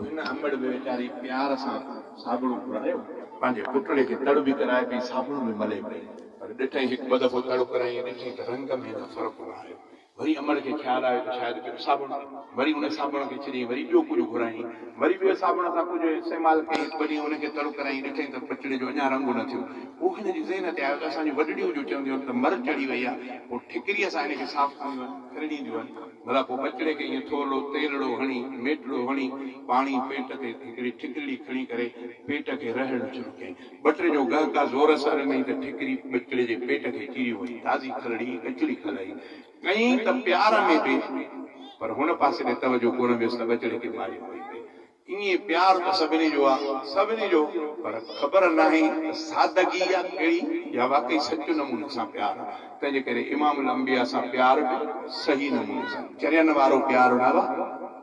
हिन अमड़ में वीचारी प्यार सां साबुण घुरायो पंहिंजे पुटड़े खे तड़ बि कराए पई साबुण में मले पई पर ॾिठई हिकु ॿ दफ़ो तड़ कराई ॾिठई त रंग में न फ़र्क़ु न आयो वरी अमड़ खे ख़्यालु आयो त शायदि कहिड़ो साबुण वरी उन साबुण खे छॾी वरी ॿियो कुझु घुराई वरी ॿियो साबुण सां कुझु इस्तेमालु कई हिकु ॿ ॾींहं उनखे तड़ कराई ॾिठई त बचिड़े जो अञा रंग न थियो उहो हिन जी ज़हन ते आयो त असांजी वॾड़ियूं जो चवंदियूं आहिनि त मर चढ़ी वई आहे पोइ ठिकरीअ सां हिनखे साफ़ कंदियूं आहिनि खणींदियूं आहिनि भला पोइ बचिड़े खे ईअं थोरो तेलड़ो हणी मेटड़ो हणी पाणी पेट ते हिकिड़ी ठिकरी खणी करे पेट खे रहणु शुरू कयईं ॿ टे जो गहका ज़ोर सां ॾिनई त ठिकरी बचिड़े जे पेट खे चिरी वई ताज़ी खलड़ी कचड़ी खलाई कई त प्यार में बि पर हुन पासे ॾे तवजो कोन वियुसि त बचिड़े खे मारी वई ईअं प्यार त सभिनी जो आहे सभिनी जो पर ख़बर नाहे त सादगी आहे कहिड़ी या वाकई सचो नमूने सां प्यार आहे तंहिंजे करे इमामुल अंबिया सां प्यार बि सही नमूने सां चरियनि वारो प्यार न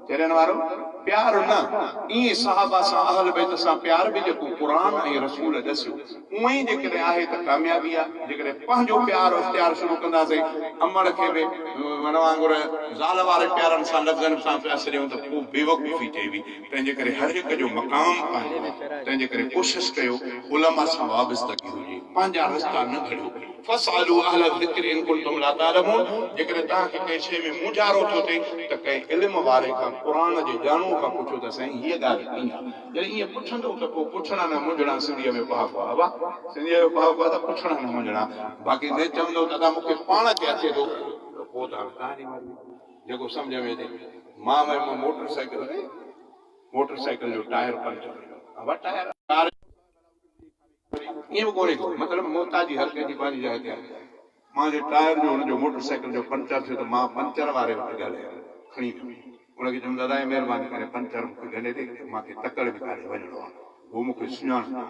चरियनि वारो प्यार न ईअं सहाबा सां अहल बैत सां प्यार बि जेको क़ुर ऐं रसूल ॾसियो उअं ई जेकॾहिं आहे त कामयाबी आहे जेकॾहिं पंहिंजो प्यार इख़्तियार शुरू कंदासीं अमड़ खे बि वांगुरु ज़ाल वारे प्यारनि सां लफ़्ज़नि सां पिया सॼूं त पोइ बेवकूफ़ी चइबी तंहिंजे करे हर हिक जो मक़ाम पंहिंजो तंहिंजे करे कोशिशि कयो उलमा सां वाबस्तगी हुजे पंहिंजा रस्ता न खणो फसअलू अहल ज़िक्र इन कुंतुम ला तालमून जेकॾहिं तव्हांखे कंहिं शइ में मुंझारो थो थिए त कंहिं इल्म वारे खां क़ुर जे ॼाणू खां पुछो त साईं हीअ ॻाल्हि कीअं आहे जॾहिं ईअं पुछंदो त पोइ पुछणा न मुंझणा सिंधीअ में पहाको आहे वाह सिंधीअ में पहाको आहे त पुछणा न मुंझणा बाक़ी न चवंदो त दादा मूंखे पाण खे अचे थो त पोइ तव्हां जेको सम्झ में अचे मां वयमि मोटरसाइकिल जो टायर पंचर ईअं बि कोन्हे को मतिलबु मोहताजी हर कंहिंजी पंहिंजी जाइ ते आहे मां जे टायर जो हुनजो मोटरसाइकिल जो पंचर थियो त मां पंचर वारे वटि ॻाल्हायां खणी वियुमि उनखे चयुमि दादा महिरबानी करे पंचर मूंखे गॾे ॾे मूंखे तकड़ में काॾे वञिणो आहे उहो मूंखे सुञाणो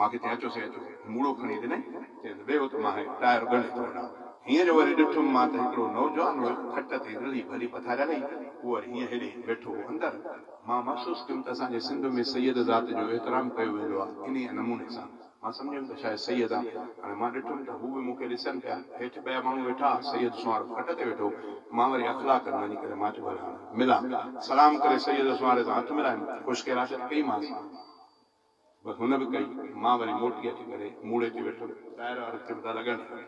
मूंखे चई अचो से अचो मूड़ो खणी ॾिनई चई वेहो त मां टायर ॻणे थो वञा हीअं जो वरी ॾिठुमि मां त हिकिड़ो नौजवान हुयो खट ते रली भली पथारियल उहो वरी हीअं हेॾे वेठो अंदरि मां महसूसु कयुमि त असांजे सिंध में सैयद ज़ात जो एतिराम कयो वेंदो आहे इन नमूने सां मां सम्झियुमि त शायदि सैयद आहे हाणे मां ॾिठुमि त हू बि मूंखे ॾिसनि पिया हेठि ॿिया माण्हू वेठा सैयद सुवार खट ते वेठो मां वरी अख़लाक वञी करे मां चयो हाणे मिलां सलाम करे सैयद सुवारे सां हथु मिलायुमि ख़ुशकिराशत कईमांसि बसि हुन बि कई मां वरी मोटी अची करे मूड़े ते वेठो टायर वारे खे था लॻनि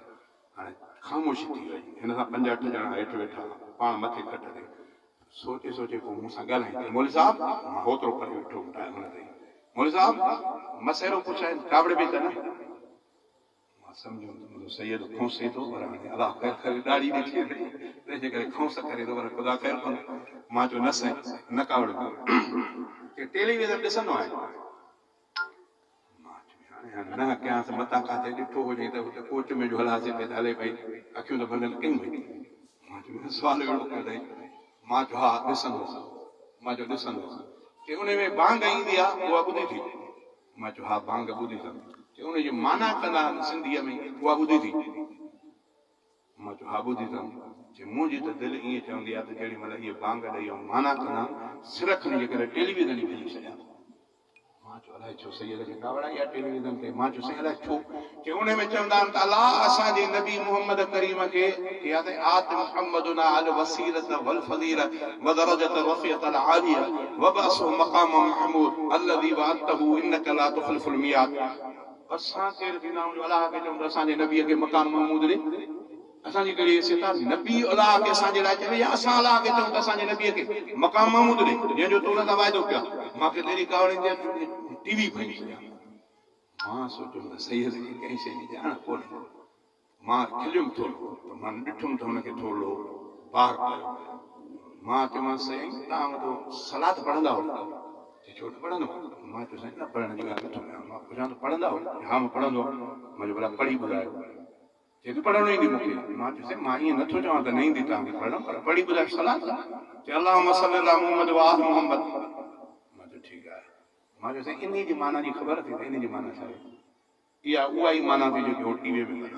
हाणे ख़ामोशी थी वई हिन सां 5-8 ॼणा हेठि वेठा पाण मथे खट ते सोचे सोचे पोइ मूंसां ॻाल्हाईं मौलवी साहब मां होतिरो करे वेठो हुन ते मौलवी साहब मसइलो पुछाइनि कावड़े बि त न मां सम्झो सैयद खौंसे थो पर हाणे अलाह ख़ैर ॾाढी ॾिठी तंहिंजे करे खौंस करे थो पर ख़ुदा ख़ैर कंदो मां चयो न साईं न कावड़े टेलीविज़न ॾिसंदो आहियां न कयांसि मतां काथे ॾिठो हुजे त हुते कोच में जो हलासे पई त हले पई अखियूं त बंदि कयूं हुई मां चयो सुवाल अहिड़ो कयो अथई मां चयो हा ॾिसंदुसि मां चयो ॾिसंदुसि की उन में बांग ईंदी आहे उहा ॿुधी थी मां चयो हा बांग ॿुधी अथमि की उनजी माना कंदा सिंधीअ में उहा ॿुधी थी मां चयो हा ॿुधी अथमि जे मुंहिंजी त दिलि ईअं चवंदी आहे त जेॾी महिल इहे बांग ॾेई ऐं माना कंदा सिर खणी करे टेलीविज़न ई विझी छॾियां मां चयो अलाए छो सैयद खे कावड़ आई आहे टेलीविज़न ते मां चयो साईं अलाए छो की उन में चवंदा आहिनि त अलाह असांजे नबी मुहम्मद करीम खे या त आत मुहम्मदुना अल वसीलत वल फज़ीलत व दरजत रफ़ियत अल आलिया व बअसु मक़ाम महमूद अलज़ी वअतहु इन्नक ला तुखलिफुल मियाद असां केर थींदा आहियूं अलाह खे चवंदा असांजे नबीअ खे मक़ाम महमूद ॾे असांजी कहिड़ी हैसियत आहे नबी अलाह खे असांजे लाइ चवे या असां अलाह खे चऊं त असांजे नबीअ खे मक़ाम महमूद ॾे जंहिंजो तो हुन सां वाइदो कया मूंखे तेरी कावड़े टीवी खणी छॾियां मां सोचियुमि त सैयद खे कंहिं शइ जी ॼाण कोन्हे मां खिलियुमि थोरो त मां ॾिठुमि त हुनखे थोरो बार कयो मां चयोमांसि साईं तव्हां वटि सलाद पढ़ंदा हो छो न पढ़ंदो मां चयो साईं न पढ़ण जी ॻाल्हि नथो कयां मां पुछां त पढ़ंदा हो हा मां पढ़ंदो मां चयो भला पढ़ी ॿुधायो चए थो पढ़णो ईंदी मूंखे मां चयो साईं मां ईअं नथो चवां त न ईंदी तव्हांखे पढ़णु पर पढ़ी ॿुधायो सलाद चए अल्लाहुम्मा सल्ली अला मुहम्मद व आल मुहम्मद मां चयो ठीकु आहे मां चयो साईं इन जी माना जी ख़बर थी त इन जी माना छा आहे इहा उहा ई माना थी जेकी हो टीवीअ में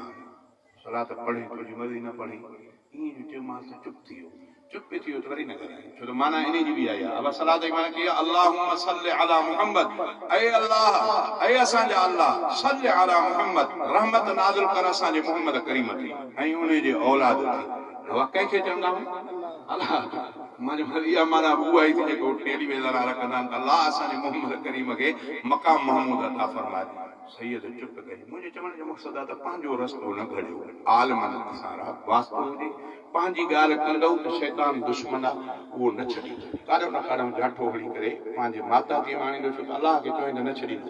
सलाद पढ़े तुंहिंजी मर्ज़ी न पढ़े ईअं जो चयोमांसि त चुप थी वियो चुप थी तो वरी न करे छो तो माना इन जी भी आई है। अब सलात जी माना की अल्लाहुम्मा सल्लि अला मुहम्मद, ऐ अल्लाह ऐ असां जा अल्लाह सल्लि अला मुहम्मद, रहमत नाज़िल कर असां जे मुहम्मद करीम ते ऐं उन जे औलाद ते। अब कंहिंखे चवंदा अल्लाह मां जो इहा माना उहा ई थी जेको टेलीविज़न वारा कंदा आहिनि अल्लाह असां जे मुहम्मद करीम खे मक़ाम महमूद अता फरमाए। सैयद चुप कई। मुंहिंजे चवण जो मक़सदु आहे त पंहिंजो रस्तो न घड़ियो, आलमनि सां वास्तो हुजे, पंहिंजी ॻाल्हि कंदो त शैतान दुश्मन आहे उहो न छॾींदो, काॾो न काॾो जाठो हली करे पंहिंजे माता खे माणींदो, छो त अलाह खे चवंदो न छॾींदो।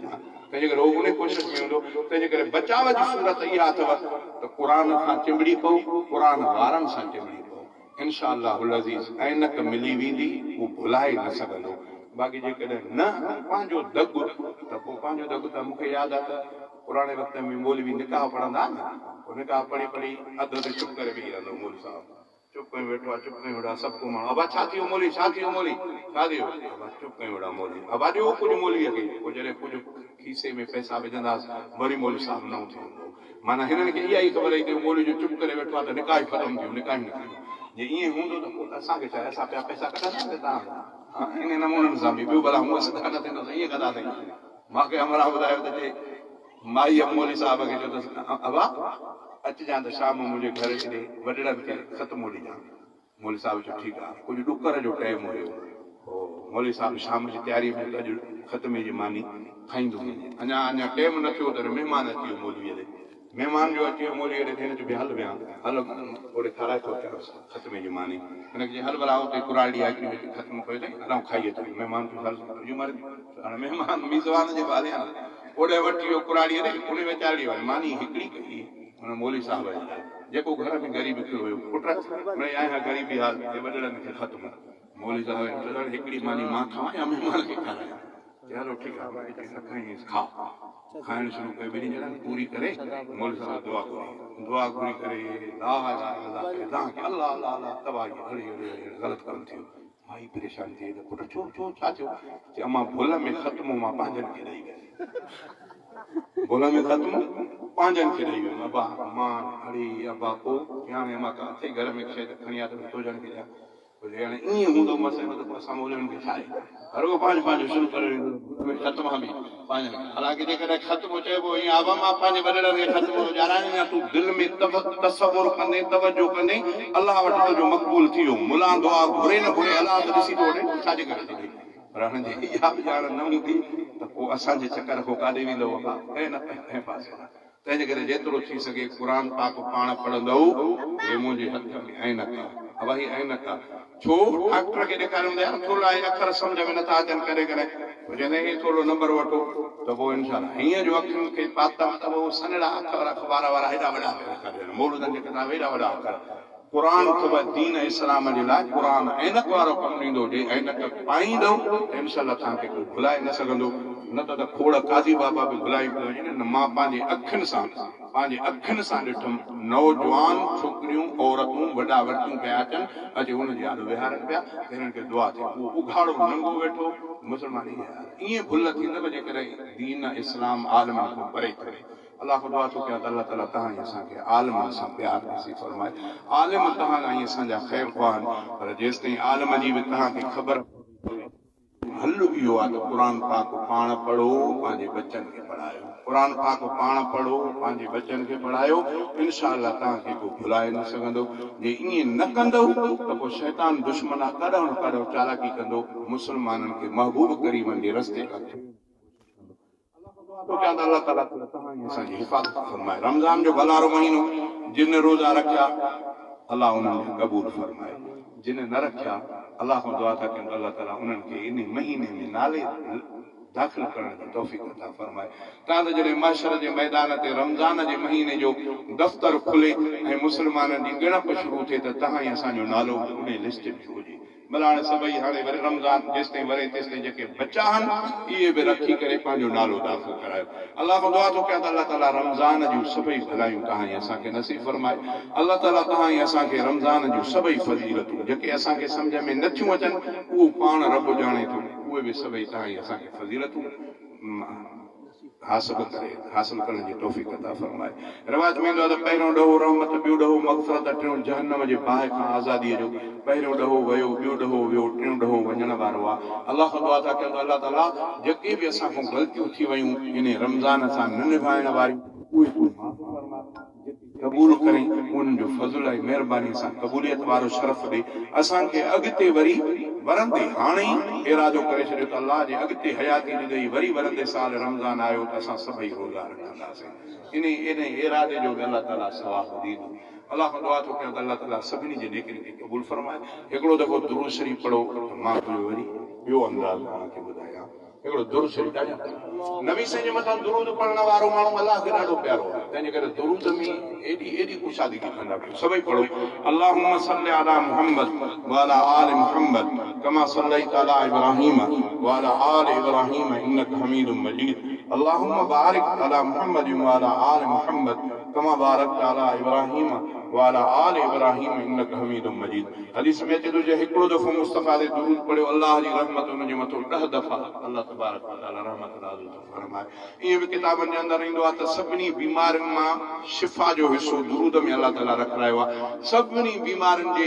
तंहिंजे करे उहो उन कोशिशि में हूंदो। तंहिंजे करे बचाव जी सूरत इहा अथव त क़ुर खां चिंबड़ी पओ, क़ुर वारनि सां चिंबड़ी पओ, इंशा अल्लाहुल अज़ीज़ ऐनक मिली वेंदी, उहो भुलाए न सघंदो। बाक़ी जेकॾहिं न पंहिंजो दॻु त पोइ पंहिंजो दॻु त मूंखे यादि आहे त पुराणे वक़्त में मौलवी निकाह पढ़ंदा न, पोइ निकाह पढ़ी पढ़ी अधु ते चुप करे वेही रहंदो मौलवी साहब, चुप कयूं वेठो आहे, चुप कयूं वेठा सभु को माण्हू अबा छा थियो मौलवी, छा थियो मौलवी, छा थियो, अबा चुप कयूं वेठा मौलवी, अबा ॾियो कुझु मौलवीअ खे, पोइ जॾहिं कुझु खीसे में पैसा विझंदासीं वरी मौलवी साहब न थींदो। माना हिननि खे इहा ई ख़बर आहे त मौलवी जो चुप करे वेठो आहे त निकाह ई ख़तमु थियो, निकाह ई न थियो। जे ईअं हूंदो त पोइ असांखे छा आहे, असां पिया पैसा कढंदासीं तव्हां इन नमूननि सां बि, ॿियो भला हूअं सिधा न थींदो ईअं कंदासीं। मूंखे अमरा ॿुधायो त चए माई मौलवी साहब खे चयो त अबा अचिजांइ त शाम मुंहिंजे घर ते वॾड़नि खे ख़तमु ॾिजां। मौलवी साहब चयो ठीकु आहे। कुझु ॾुकर जो टाइम हुयो, मौलवी साहब शाम जी तयारी में अॼु ख़तमे जी मानी खाईंदो। अञा टाइम न थियो त महिमान अची वियो मौलवीअ ते, महिमान जो अची वियो मौलवीअ ते हिन चयो हल विया हल ओॾे खाराए थो अचां ख़तमे जी मानी। हिनखे हल भला हुते कुराड़ी अची ख़तमु कयो अथई हलां खाई अचूं। महिमान चयो हल हाणे महिमान मीज़वान जे बारे ओॾे वठी वियो कुराड़ीअ ते, उन वीचारी वारी मानी हिकिड़ी कई हुन मौलवी साहब जेको घर में ग़रीब पियो हुयो, पुट मिड़ई आहियां ग़रीबी हाल वॾड़नि खे ख़तमु। मौलवी साहब हिकिड़ी मानी मां खावां या महिमान खे खारायां? चलो ठीकु आहे खा। खाइण शुरू कयो, ॿिनी ॼणनि पूरी करे मौलवी साहब दुआ घुरी करे अल्लाह अल्लाह तबाही ग़लति कमु थियो। माई परेशान थी वई, पुट छो छो छा थियो? चई अम्मा भुल में ख़त्म मां पंहिंजनि खे ॾेई वियुमि, भुल में ख़त्म पंहिंजनि खे ॾेई वियुमि। अबा मां हड़ी अबा पोइ हाणे मां काथे घर में शइ त खणी आहे त तो ॼण खे ॾियां। हाणे ईअं हूंदो मसइलो त असां मौलवियुनि खे छा आहे, हर को पंहिंजो शुरू करे ख़त्म बि पंहिंजनि खे। हालांकि जेकॾहिं ख़त्म चइबो ईअं आबा मां पंहिंजे वॾड़नि खे ख़त्म ॼाणायां, तूं दिलि में तसवुर कंदे तवजो कंदे अलाह वटि तुंहिंजो मक़बूल थी वियो। मुला दुआ घुरे न घुरे अलाह त ॾिसी थो वठे छाजे करे थी। पर हाणे जे इहा बि ॼाण न हूंदी त पोइ असांजे चकर खां काॾे वेंदो कंहिं न कंहिं पासे। तंहिंजे करे जेतिरो थी सघे क़ुर पाक पाण पढ़ंदो, हे मुंहिंजे हथ में ऐनक आहे। अब ही ऐनक आहे छो डॉक्टर खे ॾेखारींदा आहिनि थोरा अखर सम्झ में नथा अचनि, करे करे जॾहिं थोरो नंबर वठो त पोइ इनशाला हीअं जो अखियुनि खे पाता त पोइ सनड़ा अखर अख़बार वारा हेॾा वॾा ॾेखारींदा मौलूदनि जे किताब हेॾा वॾा अखर। क़ुर अथव दीन इस्लाम जे लाइ, क़ुर ऐनक वारो कमु ॾींदो। जे ऐनक पाईंदो त इनशाला तव्हांखे कोई भुलाए न सघंदो, न त खोड़ काज़ी बाबा बि भुलाई पियो वञे न। मां पंहिंजे अखियुनि सां ॾिठुमि नौजवान छोकिरियूं औरतूं वॾा वॾियूं पिया अचनि, अॼु हुनजी आॾो विहारनि पिया, हिननि खे दुआ थिए उहो उघाड़ो नंगो वेठो मुस्लमान ईअं भुल थींदव जेकॾहिं दीन इस्लाम आलमनि खां परे करे। अलाह ख़ुदा थो कयां त अलाह ताला तव्हां असांखे आलमनि सां प्यार नसीब फरमाए। आलिम तव्हां ऐं असांजा ख़ैर ख़्वाह आहिनि, पर जेसि ताईं आलम जी बि तव्हांखे ख़बर हल इहो आहे त क़ुर पाक पाण पढ़ो, पंहिंजे बचनि खे पढ़ायो। क़ुर पाक पाण पढ़ो, पंहिंजे बचनि खे पढ़ायो, इनशा अल्लाह तव्हांखे को भुलाए न सघंदो। जे ईअं न कंदो त पोइ शैतान दुश्मन आहे, कॾहिं न कॾहिं चालाकी कंदो, मुस्लमाननि खे महबूब करीमनि जे रस्ते कंदो। अल्लाह ताला असांजी हिफ़ाज़त फरमाए। रमज़ान जो भलारो महीनो जिन रोज़ा रखिया अल्लाह उन्हनि खे क़बूल फरमाए, जिन न रखिया अल्लाह खां दुआ था कयूं अल्लाह ताला उन्हनि खे इन महीने में नाले दाख़िल करण जी तौफ़ीक़ अता फरमाए। तव्हां त जॾहिं माशर जे मैदान ते रमज़ान जे महीने जो दफ़्तर खुले ऐं मुस्लमाननि जी ॻणप शुरू थिए त तव्हां ई असांजो नालो उन लिस्ट में हुजे। भला हाणे सभई हाणे वरी रमज़ान जेसि ताईं वरे तेसि ताईं जेके बचा आहिनि इहे बि रखी करे पंहिंजो नालो दाख़िल करायो। अल्लाह खां दुआ थो कयां त अल्लाह ताला रमज़ान जूं सभई भलायूं तव्हां ई असांखे नसीब फरमाए। अल्लाह ताला तव्हां ई असांखे रमज़ान जूं सभई फज़ीलतूं जेके असांखे सम्झ में नथियूं अचनि उहो पाण रब ॼाणे थो, उहे बि सभई तव्हां ई असांखे फज़ीलतूं हासिल करण जी तौफ़ीक़ अता फरमाए। रिवायत में ईंदो आहे त पहिरियों ॾहों रहमत, ॿियों ॾहों मग़फ़िरत, टियों जहन्नम जे बाहि खां आज़ादीअ जो, पहिरियों ॾहों वियो, ॿियों ॾहों वियो, टियों ॾहों वञण वारो आहे। अलाह खां दुआ था कयूं त अलाह ताला जेके बि असां खां ग़लतियूं थी वयूं इन रमज़ान सां न निभाइण वारियूं उहे तूं माफ़ फरमा, क़बूल करें, उन्हनि जो फज़ल ऐं महिरबानी सां क़बूलियत वारो शरफ़ ॾे। असांखे अॻिते वरी वरंदे हाणे ई इरादो करे छॾियो त अलाह जे अॻिते हयाती ॾिनई, वरी वरंदे साल रमज़ान आयो त असां सभई रोज़ा रखंदासीं। इन इरादे जो बि अलाह ताला सवाब ॾींदो। अलाह खां दुआ थो कयां त अलाह ताला सभिनी जे नेकिन खे क़बूल फरमाए। हिकिड़ो दफ़ो दुरूद शरीफ़ पढ़ो त मां वरी ॿियो अंदाज़ तव्हांखे ॿुधायां। हिकिड़ो दुरूद शरीफ़ ॾाढा नबी साईं जे मथां दुरूद पढ़ण वारो माण्हू अलाह खे ॾाढो प्यारो आहे। तंहिंजे करे दुरूद में एॾी कुशादगी कंदा कयो। सभई पढ़ो अल्लाहुम्मा सल्लि अला मुहम्मद व अला आलि मुहम्मद कमा सल्लैता अला इब्राहीम व अला आलि इब्राहीम इन्नका हमीदुम मजीद। अल्लाहुम्मा बारिक अला मुहम्मद व अला आलि मुहम्मद कमा बारकता अला इब्राहीम व अला आलि इब्राहीम इन्नका हमीदुम मजीद। हदीस में अचे थो जे हिकिड़ो दफ़ो मुस्तफ़ा ते दुरूद पढ़ियो अल्लाह जी रहमत उन जे मथां 10 दफ़ा अल्लाह तबारक व तआला रहमत नाज़िल फरमाए। ईअं बि किताबनि जे अंदरि ईंदो आहे त सभिनी बीमारियुनि मां शिफ़ा जो हिसो दुरूद में अल्लाह ताला रखायो आहे। सभिनी बीमारियुनि जे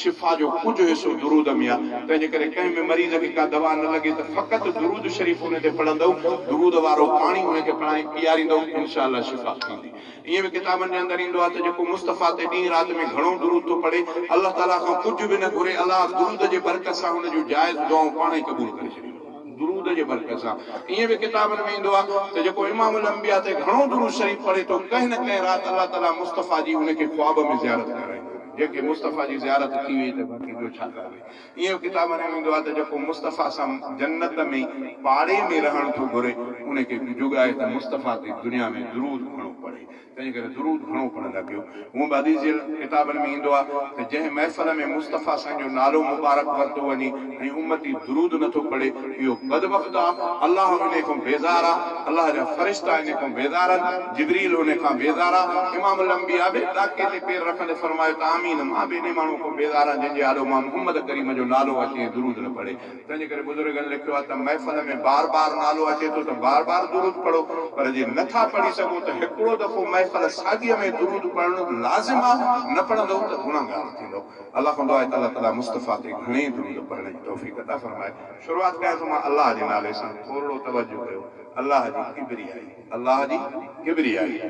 शिफ़ा जो कुझु हिसो दुरूद में आहे। तंहिंजे करे कंहिं बि मरीज़ खे का दवा न लॻे त फ़क़ति दुरूद शरीफ़ उन ते पढ़ंदव, दुरूद वारो पाणी उनखे पीआरींदव, इंशाअल्लाह शिफ़ा थींदी। ईअं बि किताबनि जे अंदरि ईंदो आहे त जेको मुस्तफ़ा ते ॾींहुं राति में घणो दुरूद थो पढ़े अल्लाह ताला खां कुझु बि न घुरे, अल्लाह दुरूद जे बरकत सां हुन जूं जाइज़ दुआऊं पाण ई क़बूल करे छॾींदो दुरूद जे बरकत सां। ईअं बि किताबनि में ईंदो आहे त जेको इमामुल अंबिया ते घणो दुरूद शरीफ़ पढ़े थो कंहिं न कंहिं राति अल्लाह ताला मुस्तफ़ा जी हुनखे ख्वाब में ज़ियारत कराईंदो। जेके मुस्तफ़ा जी ज़ियारत थी वई त बाक़ी ॿियो छा करे। ईअं किताबनि में ईंदो आहे त जेको मुस्तफ़ा सां जन्नत में पाड़े में रहण थो घुरे उनखे जुगाए त मुस्तफ़ा ते दुनिया में दुरूद घणो पढ़े। तंहिंजे करे दुरूद घणो पढ़ंदा कयो। हूअं बि हदीस जे किताबनि में ईंदो आहे त जंहिं महफ़िल में मुस्तफ़ा साईं जो नालो मुबारक वरितो वञे ऐं उम्मती दुरूद नथो पढ़े इहो बदबख़्त आहे। अलाह इन खां बेज़ार आहे, अलाह जा फ़रिश्ता इन खां बेज़ार आहिनि, जिब्रील उन खां बेज़ार आहे। इमामुल अंबिया बि ॾाके ते पेर रखंदे फरमायो त आमीन, मां बि इन माण्हू खां बेज़ार आहियां जंहिंजे आॾो मां मुहम्मद करीम जो नालो अचे दुरूद न पढ़े। तंहिंजे करे बुज़ुर्गनि लिखियो आहे त महफ़िल में बार बार नालो अचे थो त बार बार दुरूद पढ़ो, पर जे नथा पढ़ी सघो त हिकिड़ो दफ़ो महफ़िल साॻीअ में दुरूद पढ़णु लाज़िम आहे, न पढ़ंदव त गुनाहगार थींदो। अल्लाह खां दुआ आहे त अल्लाह ताला मुस्तफ़ा ते घणे दुरूद पढ़ण जी तौफ़ीक़ अता फरमाए। शुरूआत कयां थो मां अल्लाह जे नाले सां, थोरो तवजो कयो। अल्लाह जी किबरियाई, अल्लाह जी किबरियाई।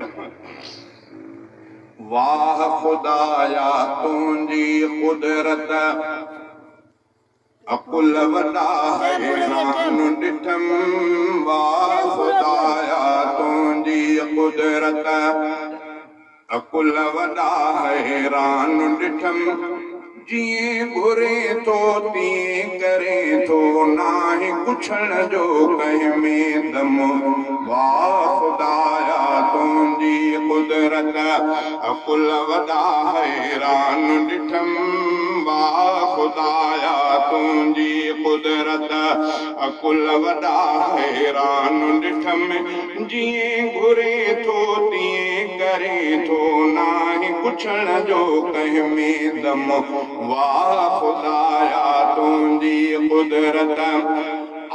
वाह खुदाया तुंहिंजी कुदरत अकुल वॾा हैरान ॾिठम। वाह खुदाया तुंहिंजी कुदरत अकुल वॾा हैरान ॾिठम। जीअं घुरे थो तीअं करे थो, नाहे पुछण जो कंहिं में दम। वाह खुदाया तुंहिंजी कुदरत अकुल वॾा हैरान ॾिठम। वाह खुदाया तुंहिंजी कुदरत अकुल वॾा हैरान ॾिठम। जीअं घुरे थो तीअं करे थो, नाहे पुछण जो कंहिं में दम। वाह खुदाया तुंहिंजी कुदरत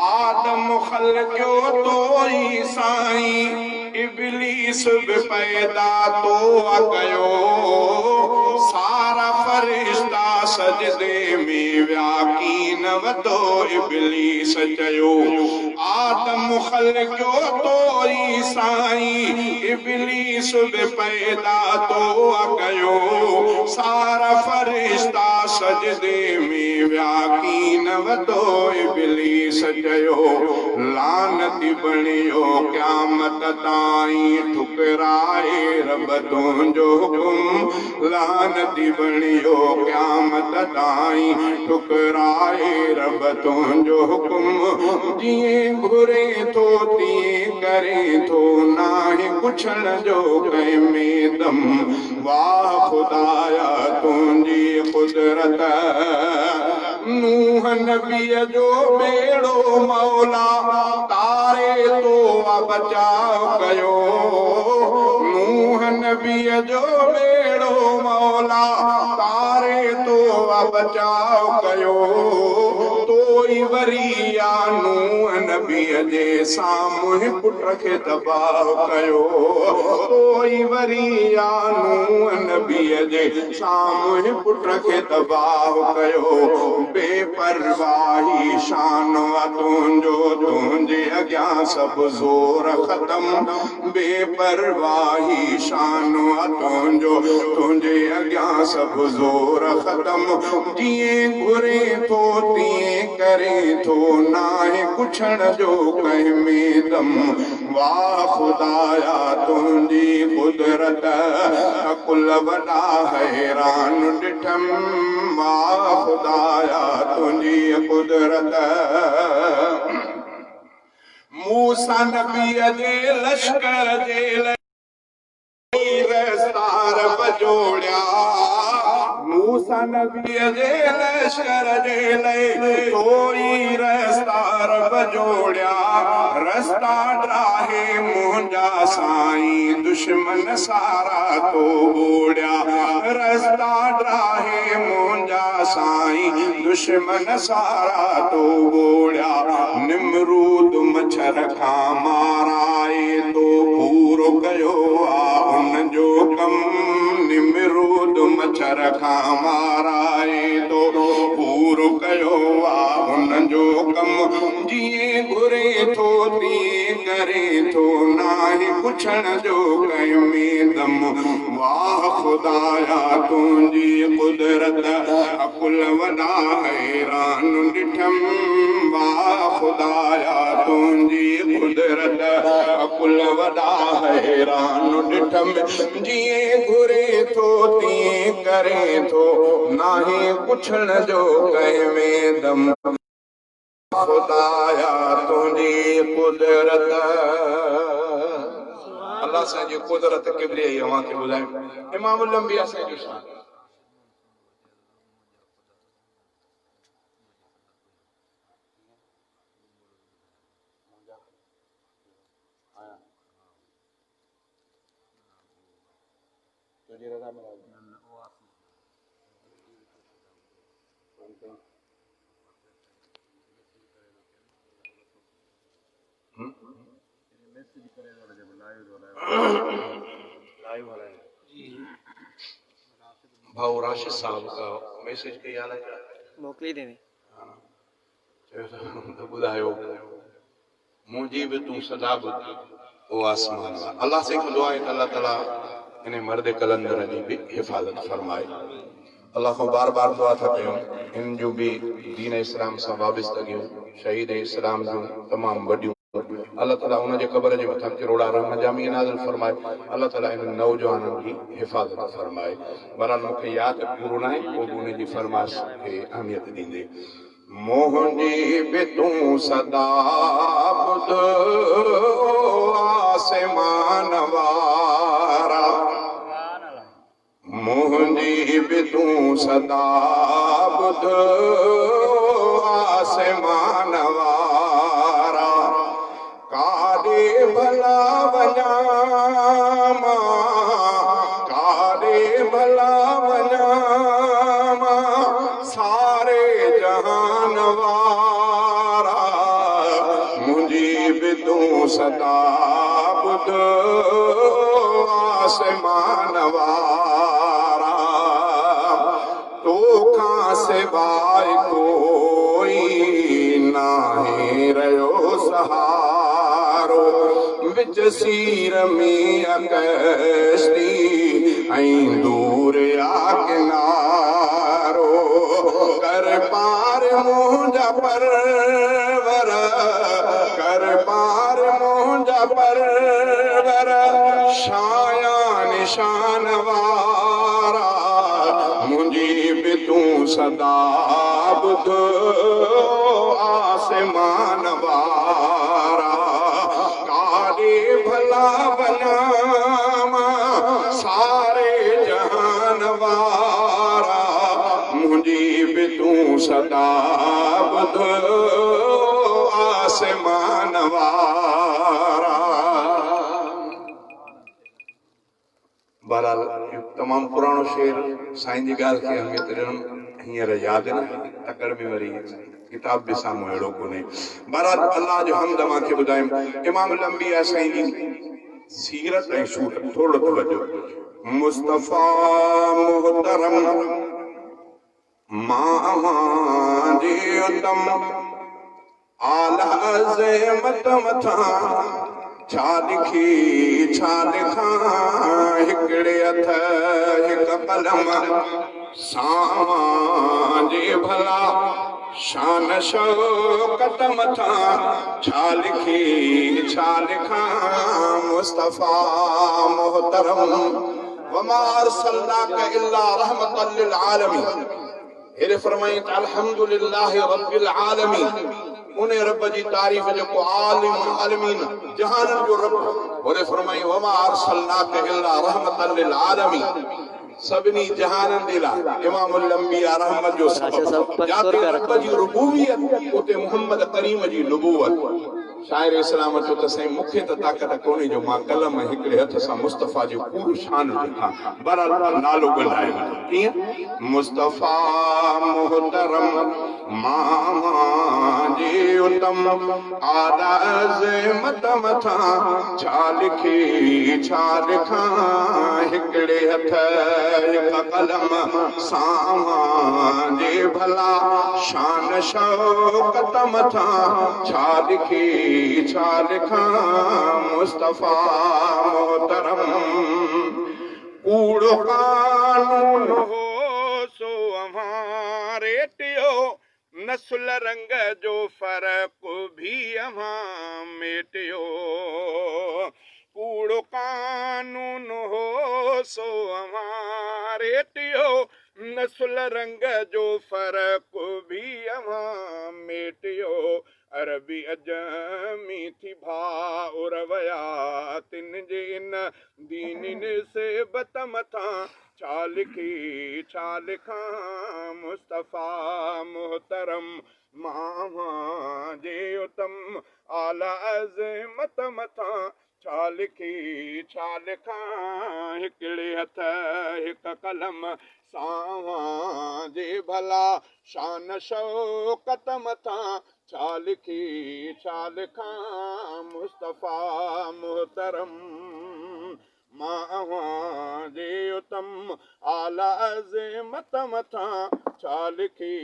आदम ख़लक़ियो तो ई साईं, इब्लीस बि पैदा तो कयो। सारा फरिश्ता सजदे में व्याकीन वधो, इब्लीस चयो आदम ख़लक़ियो तो ई साईं, इब्लीस बि पैदा तो कयो। सारा फरिश्ता सजदे में व्याकीन वधो, इब्लीस चयो लानती बणियो क़यामत ताईं, ठुकराए रब तुंहिंजो हुकुम। लानती बणियो क़यामत ताईं, ठुकराए रब तुंहिंजो हुकुम। जीअं घुरे थो तीअं करे थो, नाहे पुछण जो कंहिं में दम। वाह खुदाया तुंहिंजी कुदरत नूह नबीअ जो बेड़ो मौला तारे तो बचाव कयो। नूह नबीअ जो बेड़ो मौला तारे तो बचाव कयो। तो तोई वरी या नूह नबीअ जे साम्हूं पुट खे तबाह कयो तोई वरी या नूह नबीअ जे साम्हूं पुट खे तबाह कयो बेपरवाही शान तुंहिंजो तुंहिंजे अॻियां सभु ज़ोर ख़तम बेपरवाही शान तुंहिंजो तुंहिंजे अॻियां सभु ज़ोर ख़तम जीअं घुरे थो तीअं करे थो नाहे पुछण जो कंहिं में दम वाह ख़ुदाया तुंहिंजी कुदरत कुल वॾा हैरान ॾिठम वाह ख़ुदाया तुंहिंजी कुदरत मूसा नबीअ जे लश्कर जे रस्तार बजोड़िया मूसा नबीअ जे लश्कर जे लई कोई रस्तार बजोड़िया रस्ता ड्राहे मुंहिंजा साईं दुश्मन सारा तो बोड़िया रस्ता ड्राहे मुंहिंजा साईं दुश्मन सारा तो बोड़िया निमरूद मच्छर खां माराए तो पूरो कयो उन जो कम निमरूद मच्छर खां माराए तो पूरो कयो उन जो कम जीअं घुरे थो तीअं करे थो नाहे पुछण जो कंहिं में दम वाह ख़ुदाया तुंहिंजी कुदरत अकुल वॾा हैरान ॾिठम वाह ख़ुदाया तुंहिंजी कुदरत अकुल वॾा हैरान ॾिठम जीअं घुरे थो तीअं करे थो नाहे पुछण जो कंहिं में दम ख़ुदाया तुंहिंजी कुदरत अल्लाह असांजी कुदरत किबरियाई अव्हांखे ॿुधायो इमामुल अंबिया असांजो शान भाऊ राशिद साहब का मैसेज कई आला मोकली देने तो ॿुधायो मुंहिंजी बि तूं सदा ॿुध ओ आसमान अल्लाह से दुआ है अल्लाह ताला इन मर्द कलंदर जी भी हिफाजत फरमाए अल्लाह को बार बार दुआ था कयूं इन जो भी दीन इस्लाम सां वाबस्तगियूं शहीद इस्लाम जो तमाम वॾियूं अल्लाह ताला उन जे क़बर जे मथां किरोड़ा रहम जामी नाज़िल फरमाए अल्लाह ताला इन नौजवाननि की हिफाजत फरमाए बहरहाल मूंखे यादि पूरो न आहे पोइ उन जी फरमाइश खे अहमियत ॾींदे मोहनी बि तूं सदा ॿुध आसमान वारा मोहनी बि तूं सदा ॿुध आसमान वारा काॾे भला वञा काॾे भला वञा सारे जहान वारा मुंहिंजी बि तूं सदा ॿुध आसमान वारा तोखां सिवाइ कोई नाहे रहियो सहारो विच सीर में अकश्ती ऐं दूर आ किनारो कर पार मुंहिंजा परवर कर पार मुंहिंजा परवर शाया निशान वारा मुंहिंजी बि तूं सदा ॿुध आसमान वारा काॾे भला वञा सारे जहान वारा मुंहिंजी बि तूं सदा ॿुध आसमान वारा बहरहाल तमामु पुराणो शेर साईं जी ॻाल्हि खे अहमियत ॾिनमि हींअर यादि न तकड़ में वरी किताब भी सामू अहिड़ो कोन्हे। बहरहाल अल्लाह जो हमद मांखे ॿुधायूं इमाम लंबिया साईं जी सीरत ऐं सूरत थोरो तवजो। मुस्तफ़ा मुहतरम मां जी उतम आला ज़हमत मथां छा लिखी छा लिखां हिकिड़े हथ हिक कलम सां जे भला शान शौकत मथां छा लिखी छा लिखां मुस्तफ़ा मुहतरम वमा अरसलनाका इल्ला रहमतल लिल आलमीन। हेरे फरमाई त अल्हम्दुलिल्लाहि रब्बिल आलमीन। उन रब जी तारीफ़ जेको आलिम आलमीन जहानन जो रब होरे फरमाई वमा अरसलनाका इल्ला रहमतल लिल आलमीन। सभिनी जहानन जे लाइ इमाम लंबिया रहमत जो सबब जाते रब जी रुबूबियत उते मोहम्मद करीम जी नुबुवत। शायर इस्लाम चो त साईं मूंखे त ताक़त कोन्हे जो मां कलम हिकिड़े हथ सां मुस्तफ़ा जो पूरो शान लिखां। बहरहाल नालो ॻाल्हाए वठो कीअं मुस्तफ़ा मुहतरम मां जी उतम आला ज़हमत मथां छा लिखी छा लिखां हिकिड़े हथ हिक कलम सां जे भला शान शौकत मथां छा लिखी छा लिखां मुस्तफ़ा मोहतरम। कूड़ो कानून हो सो अव्हां रेटियो नस्ल रंग जो फर्क भी अव्हां मेटियो। कूड़ो कानून हो सो अव्हां रेटियो नस्ल रंग जो फर्क भी अव्हां मेटियो। अरबी अजमी थी भाउर वया तिन जे इन दीनिन से बत मथां छा लिखी छा लिखां मुस्तफ़ा मुहतरम मां जे उतम आला अज़मत मथां छा लिखी छा लिखां हिकिड़े हथ हिक कलम सां जे भला शान शौकत मथां छा लिखी छा लिखां मुस्तफ़ा मुहतरम मां जे उतम आला अज़मत मथां छा लिखी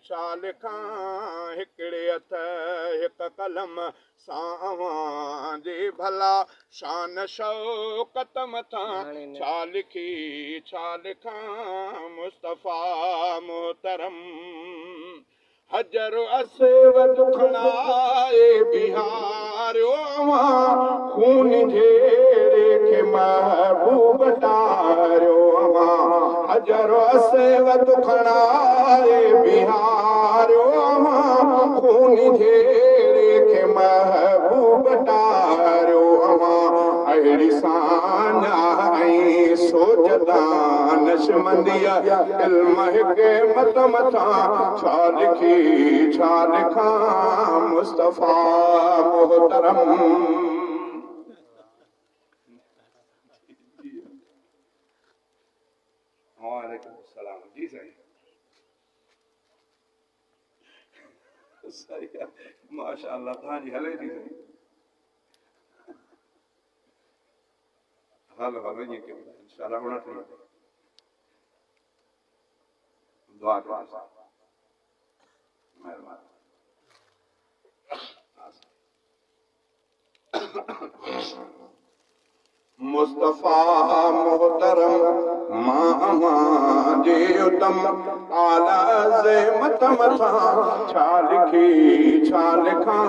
छा लिखां हिकिड़े हथ हिक कलम सां जे भला शान शौकत मथां छा लिखी छा लिखां मुस्तफ़ा मुहतरम। हजर असवद खणाए बिहारियो खून झेड़े खे महबूब तारियो। हजर असवद खणाए बिहारियो खून झेड़े खे महबूब तारियो। अहिड़ी साना ऐं सोच दानशमंदीअ इल्म हिकमत मथां छा लिखी छा लिखां मुस्तफ़ा मुहतरम। वालेकुम सलाम जी साईं। सही आहे माशाअल्लाह तव्हांजी हले थी सही। हलो हलो ये क्यों इंशाल्लाह होना चाहिए। दुआ करो मेहरबान। मुस्तफ़ा मुहतरम मां जे उतम आला ज़हमत मथां छा लिखी छा लिखां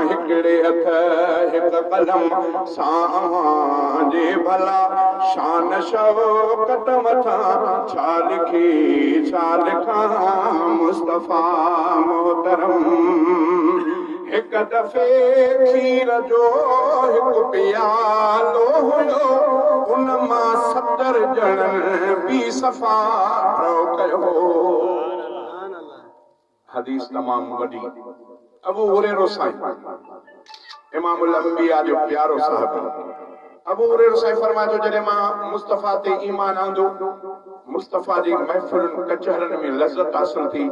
हिकिड़े हथ हिक कलम सां जे भला शान शौकत मथां छा लिखी छा लिखां मुस्तफ़ा मुहतरम। हिक दफ़े खीर जो हिकु प्यालो हुयो उन मां 70 ॼणनि बि सफ़ा कयो। हदीस तमामु वॾी। अबू हुरैरा साईं इमामुल अंबिया जो प्यारो साहब अबू हुरैरा साईं फरमाए थो जॾहिं मां मुस्तफ़ा ते ईमान आंदो मुस्तफ़ा जी महफ़िलुनि कचहरनि में लज़त हासिल थी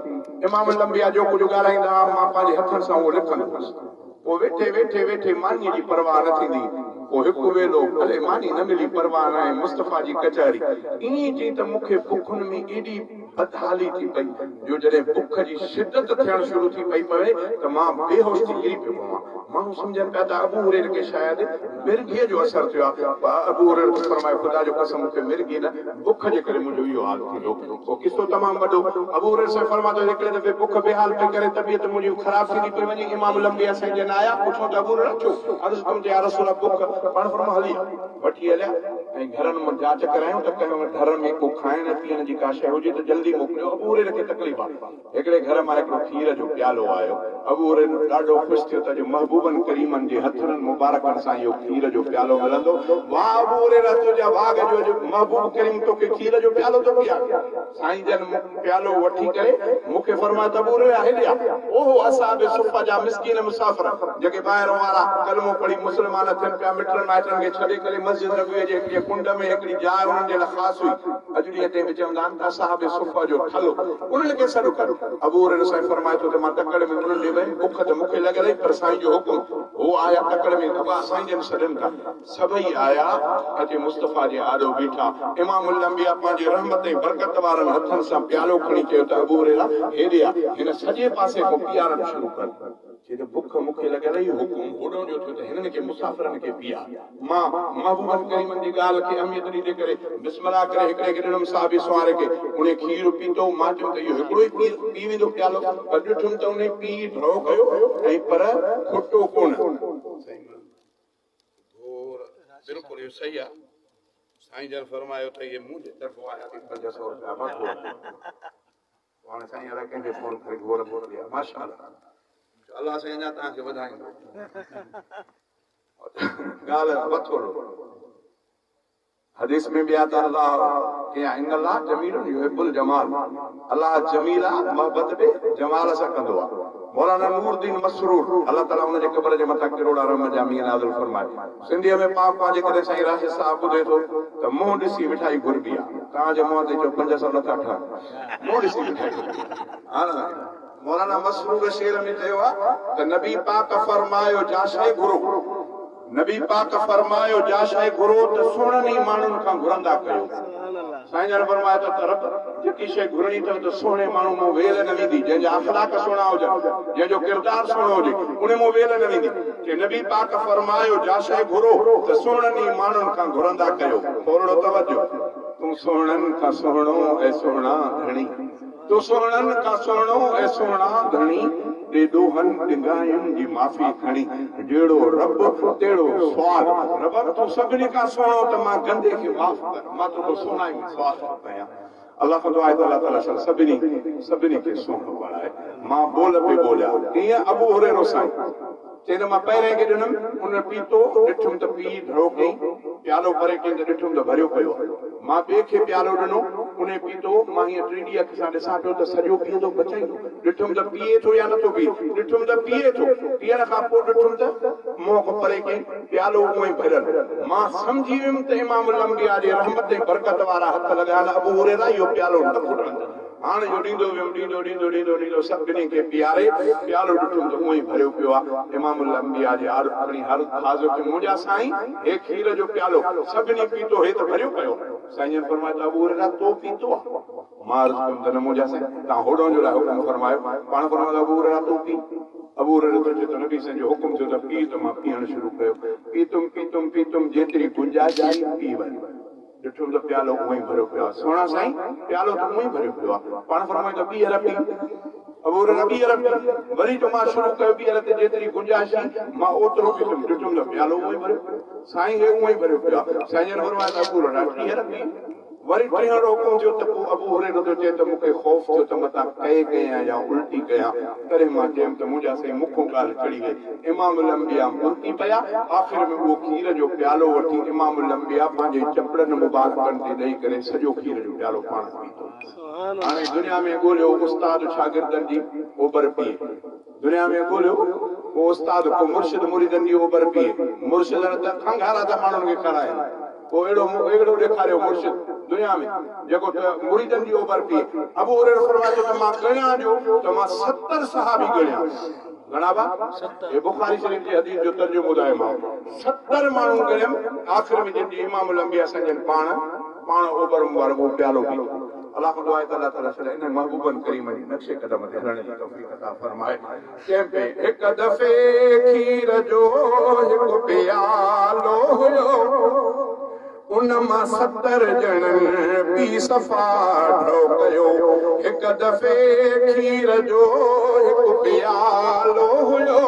इमाम लंबिया जो कुझु ॻाल्हाईंदा मां पंहिंजे हथनि सां उहो लिखंदो हुउसि पोइ वेठे वेठे वेठे मानीअ जी परवाह न थींदी पोइ हिकु वेलो भले मानी न मिली परवाह न आहे मुस्तफ़ा जी कचहरी ईअं चई त मूंखे बुखुनि में एॾी बदहाली थी पई जो जॾहिं बुख जी शिदत थियणु शुरू थी पई पवे त मां बेहोश थी किरी पियो पवां माण्हू सम्झनि पिया त अबू हुरैरा खे शायदि मिर्गीअ जो असरु थियो आहे अबू हुरैरा फरमायो ख़ुदा जो कसम मूंखे मिर्गी न बुख जे करे मुंहिंजो इहो हाल थींदो पोइ किसो तमामु वॾो अबू हुरैरा साईं फरमाए थो हिकिड़े दफ़े बुख बेहाल पई करे तबियत मुंहिंजी ख़राब थींदी पई वञे इमाम लंबिया साईं जन आया पुछो त अबू हुरैरा छो अर्ज़ु कम या रसूल बुख पाण फरमा हली वठी हलिया ऐं घरनि में जांच करायूं त कंहिं घर में को खाइण पीअण जी का शइ हुजे त जल्दी मोकिलियो अबू हुरैरा खे तकलीफ़ आहे हिकिड़े घर मां हिकिड़ो खीर जो प्यालो आयो अबू हुरैरा ॾाढो ख़ुशि थियो त जो महबूबनि करीमनि जे हथनि मुबारकनि सां इहो खीर जो प्यालो मिलंदो वाह अबू हुरैरा तुंहिंजा भाग जो महबूब करीम तोखे खीर जो प्यालो थो पिया साईं जन प्यालो वठी करे मूंखे फरमाए त अबू हुरैरा हेॾिया ओहो असाब सुफ़ा जा मिस्कीन मुसाफ़िर जेके ॿाहिरों वारा कलमो पढ़ी मुस्लमान थियनि पिया मिटनि माइटनि खे छॾे करे मस्जिद नबीअ जे हिकिड़ी कुंड में हिकिड़ी जाइ उन्हनि जे लाइ ख़ासि हुई अॼु ॾींहं ते बि चवंदा आहिनि त असाब सुफ़ा जो ठलो उन्हनि खे सॾु कर अबू हुरैरा साईं फरमाए थो त मां तकड़ में उन्हनि ॾे वयुमि बुख त मूंखे लॻे रही पर साईं जो हुकुम हो आया तकड़ में दॿा साईं जन सॾनि था सभई आया अचे मुस्तफ़ा जे आॾो बीठा इमाम लंबिया पंहिंजे रहमत ऐं बरकत वारनि हथनि सां प्यालो खणी चयो त अबू हुरैरा हेॾे आ हिन सॼे पासे खां पीआरणु शुरू कर चए बुख मूंखे लॻे रही हुकुम होॾो जो थियो त हिननि खे मुसाफ़िरनि खे पीआ मां महबूबनि करीमनि जी ॻाल्हि खे अहमियत ॾींदे करे बिस्मिल्लाह करे हिकिड़े खे ॾिनमि साहिब सुवारे खे उन खीर पीतो मां चयुमि त इहो हिकिड़ो ई पी वेंदो प्यालो पर ॾिठुमि त उन पी ड्रॉ कयो ऐं पर खुटो कोन बिल्कुलु इहो सही आहे साईं जन फरमायो त इहे मुंहिंजे तरफ़ो आया 500 रुपया हाणे साईं अलाए कंहिंखे फोन करे घोर बोल दिया माशाअल्लाह अल्लाह से अञा तव्हांखे वधाईंदो ॻाल्हि वथोड़ो हदीस में भी आता अल्लाह कि इन अल्लाह जमील युहिब्बुल जमाल अल्लाह जमीला मोहब्बत बि जमाल सां कंदो आहे मौलाना नूरुद्दीन मसरूर अल्लाह ताला उन जे क़ब्र जे मथां करोड़ा रहमत जा मींहं नाज़िल फरमाए सिंधीअ में पाक पा जेकॾहिं साईं राशिद साहब ॿुधे थो त मुंहुं ॾिसी मिठाई घुरबी आहे तव्हांजे मुंहं ते चओ 500 नथा ठहनि मुंहुं ॾिसी मिठाई हा न मौलाना मसरूर शेर में चयो आहे त नबी पाक फरमायो जा शइ घुरो नबी पाक फरमायो जा शइ घुरो त सुहिणनि ई माण्हुनि खां घुरंदा कयो साईं जन फरमायो त रब जेकी शइ घुरणी अथव त सुहिणे माण्हू मां वेल न वेंदी जंहिंजा अखलाक सुहिणा हुजनि जंहिंजो किरदारु सुहिणो हुजे उन मां वेल न वेंदी कि नबी पाक फरमायो जा शइ घुरो त सुहिणनि ई माण्हुनि खां घुरंदा कयो थोरो तवजो तूं सुहिणनि खां सुहिणो ऐं सुहिणा धणी तूं सुहिणनि खां सुहिणो ऐं सुहिणा धणी ॾोहनि ॾिंगायुनि जी माफ़ी खणी जहिड़ो रब तहिड़ो सुवाल रब तूं सभिनी खां सुहिणो त मां गंदे खे माफ़ कर मां तोखे सुहिणा ई सुवाल थो कयां अल्लाह खां दुआ आहे त अल्लाह ताला सभिनी खे सुहिणो बणाए मां बोल पे बोलिया ईअं अबू हुरैरा साईं चई मां पहिरें खे ॾिनमि उन पीतो ॾिठुमि त पी ढरो कई प्यालो भरे कई त ॾिठुमि त भरियो पियो मां ॿिए खे प्यालो ॾिनो उन पीतो मां हीअं टीह अख सां ॾिसां पियो त सॼो पीअंदो बचाईंदो ॾिठुमि त पीए थो या नथो पी ॾिठुमि त पीए थो पीअण खां पोइ ॾिठुमि त मुंहं खां परे कई प्यालो उहो ई भरियल मां सम्झी वियुमि त इमाम लंबिया जे रहमत ऐं बरकत वारा हथ लॻायल अबू हुरैरा इहो प्यालो न फुटंदो हाणे जो ॾींदो वियुमि ॾींदो सभिनी खे पीआरे प्यालो ॾिठुमि त उहो ई भरियो पियो आहे इमाम लंबिया जे आड़ खणी हर खाज़ो खे मुंहिंजा साईं हे खीर जो प्यालो सभिनी पीतो हे त भरियो पियो साईं जन फरमायो त अबू हुरैरा तो पीतो आहे मां अर्ज़ु कयुमि त न मुंहिंजा साईं तव्हां होॾो जो लाइ हुकुम फरमायो पाण फरमायो अबू हुरैरा तो पी अबू हुरैरा तो चए त नबी साईं जो हुकुम थियो त पी त मां पीअण शुरू कयो पीतुमि जेतिरी गुंजाइश आई पी वञ ॾिठुमि त प्यालो उहो ई भरियो पियो आहे सुहिणा साईं प्यालो त उहो ई भरियो पियो आहे पाण फरमायो त ॿीहर पी अबू हुरैरा ॿीहर पी वरी जो मां शुरू कयो ॿीहर ते जेतिरी गुंजाइश मां ओतिरो पीतुमि ॾिठुमि त प्यालो उहो ई भरियो साईं हे उहो ई भरियो पियो आहे साईं जन फरमायो त अबू हुरैरा ॿीहर पी वरी टीहर हुकुम थियो त पोइ अबू हुरैरा तो चए त मूंखे ख़ौफ़ थियो त मतां कए कयां या उल्टी कयां तॾहिं मां चयुमि त मुंहिंजा साईं मुखों ॻाल्हि चढ़ी वई इमाम लंबिया मुल्की पिया आख़िर में उहो खीर जो प्यालो वठी इमाम लंबिया पंहिंजे चपड़नि मुबारकनि ते ॾेई करे सॼो खीर जो प्यालो पाण पीतो हाणे दुनिया में ॻोल्हियो उस्ताद शागिर्दनि जी ओभर पीए दुनिया में ॻोल्हियो वो उस्ताद को मुर्शिद मुरीदन की ओबर पी मुर्शिद त खंगारा त माण्हुनि खे कराए वो एड़ो ॾेखारियो मुर्शिद दुनिया में जेको मुरीदन जी ओबर पी अबू हुरैरा फरमाए थो त मां ॻणियां जो त मां 70 सहाबी ॻणियां घणा बा ये बुखारी शरीफ जी हदीस जो तर्जुमो ॿुधायो मां 70 माण्हू ॻणियम आख़िर में जिन इमामुल अंबिया संजन पाण ओबर मुबारक वो प्यालो पी अल्लाह को दुआ है अल्लाह ताला सदा इन महबूबन करीम जी नक्शे कदम ते हलण जी तौफीक अता फरमाए के पे एक दफे खीर जो एक प्यालो हुयो उन मां 70 ॼणनि पी सफ़ा ढोकयो एक दफे खीर जो एक प्यालो हुयो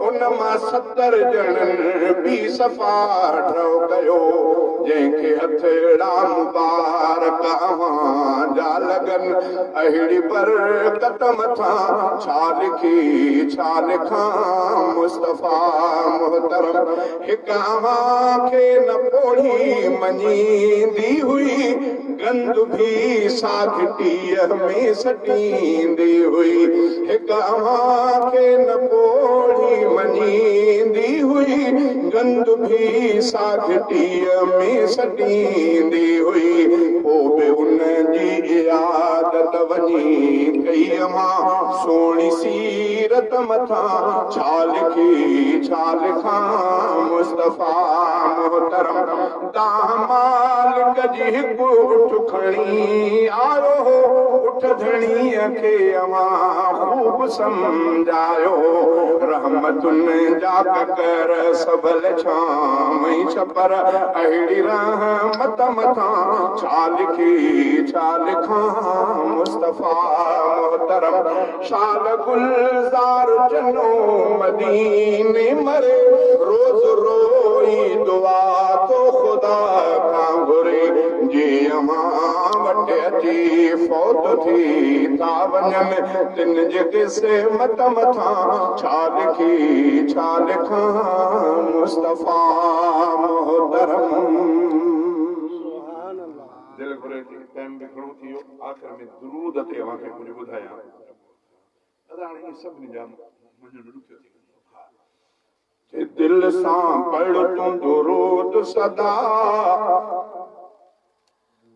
उन मां 70 ॼणनि पी सफ़ा ढोकयो जंहिंखे हथड़ा मुबारक अवां जा लगन अहिड़ी बरकत मथां छा लिखां मुस्तफ़ा मोहतरम हिक अवां खे न पोड़ी मञींदी हुई गंद भी साघटीअ में सटींदी हुई हिक अवां खे न पोड़ी मञींदी हुई गंद भी साघटीअ में सटींदी हुई पोइ बि उन जी इयादत वञी कई अवां सोणी सीरत मथां छा लिखां मुस्तफ़ा मोहतरम तव्हां मालिक जी हिकु उठ खणी आयो उठ धणीअ खे अवां ख़ूब सम्झायो रहमतुनि जा ककर सबल छाम छपर अहिड़ी रहमत मथां छा लिखां मुस्तफ़ा मोहतरम शाल गुलज़ार चनो मदीने मरे रोज़ रोई दुआ तो खुदा खां घुरे जे अवां वटि अची फौत थी था वञनि तिन जे क़िस्मत मथां छा लिखां मुस्तफ़ा मोहतरम दिल घुरे थी टाइम भी घणो थी वियो आख़िर में दुरूद ते अव्हांखे कुझु ॿुधायां दादा हाणे सभिनी जा मञणु ॾुखियो थी दिल सां पढ़ तूं दुरूद सदा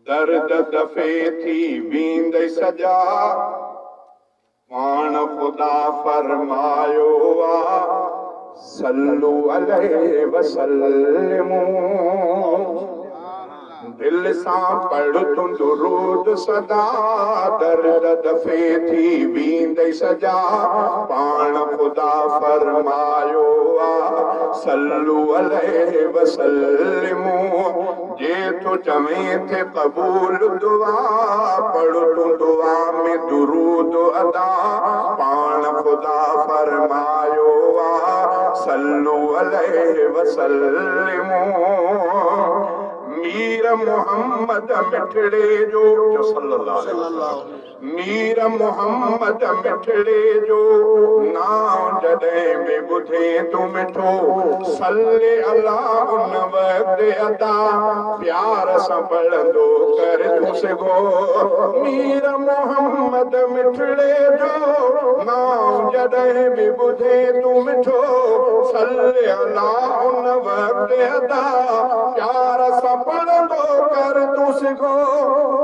दर्द दफ़े थी वेंदई सजा पाण ख़ुदा फरमायो आ सल्लू अलैहि वसल्लमू दिल सां पढ़ तूं दुरूद सदा दर्द दफ़े थी वेंदई सजा पाण ख़ुदा फरमायो आ सल्लू अलैहि वसल्लमू जे तो चवें थे कबूल दुआ पढ़ तूं दुआ में दुरूद अदा पाण ख़ुदा फरमायो आ सल्लू अलैहि वसल्लमू मीर मोहम्मद मिठड़े जो सल्लल्लाहु अलैहि वसल्लम मीर मोहम्मद मिठड़े जो नाम जॾहिं बि ॿुधे तूं मिठो सल्ले अला उन वक़्त अदा प्यार सां पढ़ंदो कर तूं सघो मीर मोहम्मद मिठड़े जो नाम जॾहिं बि ॿुधे तूं मिठो सल्ले अला उन वक़्त अदा प्यार सां पढ़ंदो कर तूं सघो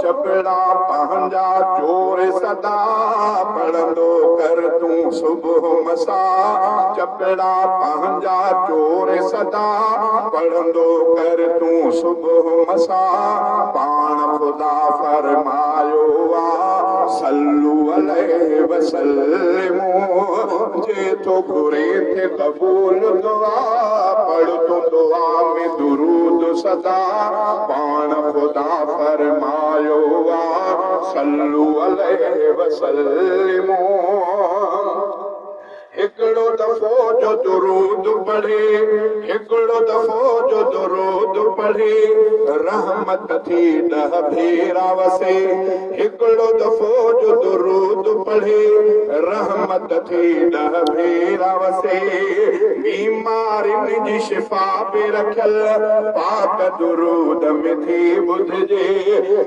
चपड़ा पंहिंजा चोर सदा पढ़ंदो कर तूं सुबुह मसा चपड़ा पंहिंजा चोर सदा पढ़ंदो कर तूं सुबुह मसा पाण ख़ुदा फरमायो आ सल्लू अलैहि वसल्लमू जे तो घुरे थे कबूल दुआ पढ़ तूं दुआ में दुरूद सदा पाण ख़ुदा फरमायो आ सल्लू अलैहि वसल्लमू हिकिड़ो दफ़ो जो दुरूद पढ़े हिकिड़ो दफ़ो जो दुरूद पढ़े रहमत थी 10 भेरा वसे हिकिड़ो दफ़ो जो दुरूद पढ़े रहमत थी 10 भेरा वसे बीमारियुनि जी शिफ़ा पे रखियल पाक दुरूद में थी ॿुधजे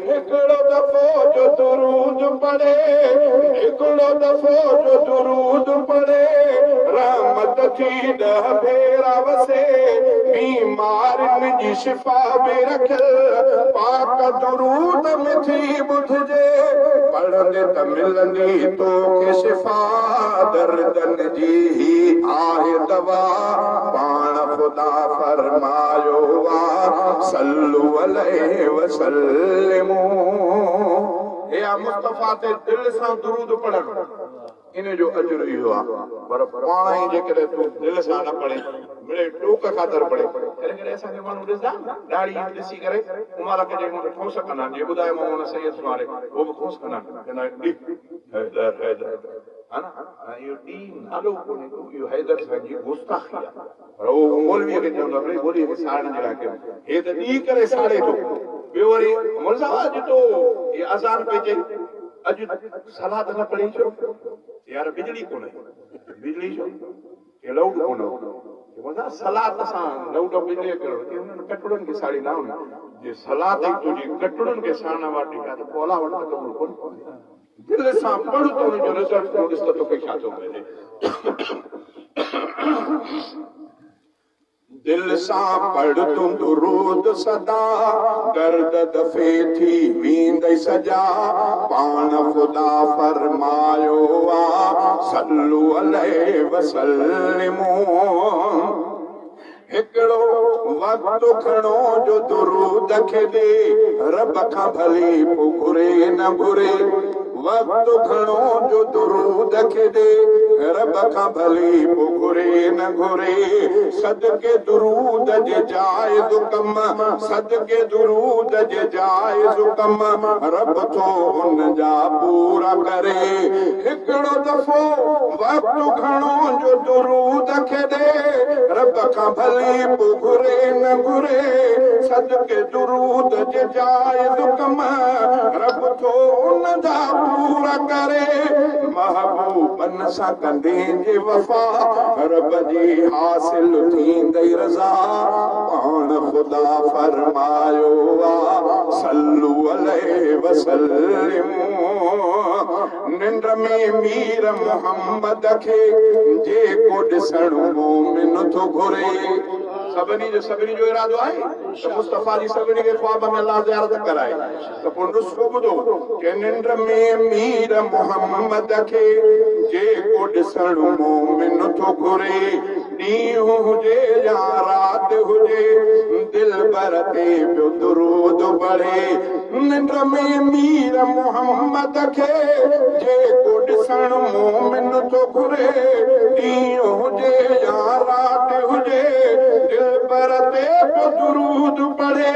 हिकिड़ो दफ़ो जो दुरूद पढ़े हिकिड़ो दफ़ो जो दुरूद पढ़े रहमत थी ॾह भेरा वसे बीमारियुनि जी शिफ़ा बि रखियल पाक दुरूद में थी ॿुधजे पढ़ंदे त मिलंदी तोखे शिफ़ा दर्दनि जी ही आहे दवा पाण ख़ुदा फरमायो आहे सल्लू अलैहि वसल्लमू या मुस्तफ़ा ते दिल सां दुरूद पढ़ण इन जो अजर इहो आहे पर पाण ई जेकॾहिं तूं दिल सां न पढ़े मिड़े टोक ख़ातिर पढ़े कॾहिं कॾहिं असांखे माण्हू ॾिसंदा ॾाढ़ी ॾिसी करे उमार खे जेको ठोस कंदा आहिनि जीअं ॿुधायो मां हुन सैयद सुवारे उहो बि ठोस कंदा आहिनि हैदर हैदर है न इहो ॾी नालो कोन्हे इहो हैदर सां जी गुस्ताखी आहे पर उहो मौलवीअ खे चवंदो आहे ॿोलीअ खे साड़ण जे लाइ कयो हे त ॾी करे साड़े थो ॿियो वरी मौलवी साहब अॼु तो इहे अज़ान पई चए अॼु सलाद न पढ़ी छो यार बिजली कोन्हे बिजली छो के लाउड कोन्हे सलाद सां लाउड बिजली कयो उन्हनि कटड़नि खे साड़ी न हुई जे सलाद तुंहिंजी कटड़नि खे साड़ण वाटी आहे त पोइ अला वटि क़बूल कोन्हे दिल सां पढ़ त हुनजो रिज़ल्ट थो ॾिस त तोखे छा थो मिले दिल सां पढ़ तूं दुरूद सदा दर्द दफ़े थी वेंदई सजा पाण ख़ुदा फरमायो आहे सल्लू अलैहि वसल्लमू हिकिड़ो वक़्तु खणो जो दुरूद खे ॾे रब खां भली पोइ घुरे न घुरे वक़्तु खणो जो दुरूद खे ॾे रब खां भली पोइ घुरे न घुरे सदके दुरूद जे जाइज़ कम सदके दुरूद जे जाइज़ कम रब थो उन जा पूरा करे हिकिड़ो दफ़ो वक़्तु खणो जो दुरूद खे ॾे रब खां भली पोइ घुरे न घुरे सदके दुरूद जे जाइज़ कम रब थो उन जा पूरा करे महबूबन सां कंदे जे वफ़ा रब जी हासिल थींदई रज़ा पाण ख़ुदा फरमायो आहे सल्लू अलैहि वसल्लमू निंड में मीर मोहम्मद खे जेको ॾिसण मोमिन थो घुरे सभिनी जो इरादो आहे त मुस्तफ़ा जी सभिनी खे ख्वाब में अल्लाह ज़ियारत कराए त पोइ नुस्ख़ो ॿुधो के निंड में मीर मोहम्मद खे जेको ॾिसण मोमिन थो घुरे ॾींहुं हुजे या राति हुजे दिल भर ते पियो दुरूद पढ़े निंड में मीर मोहम्मद खे जेको ॾिसण मोमिन थो घुरे ॾींहुं हुजे या राति हुजे पर ते पियो दुरूद पढ़े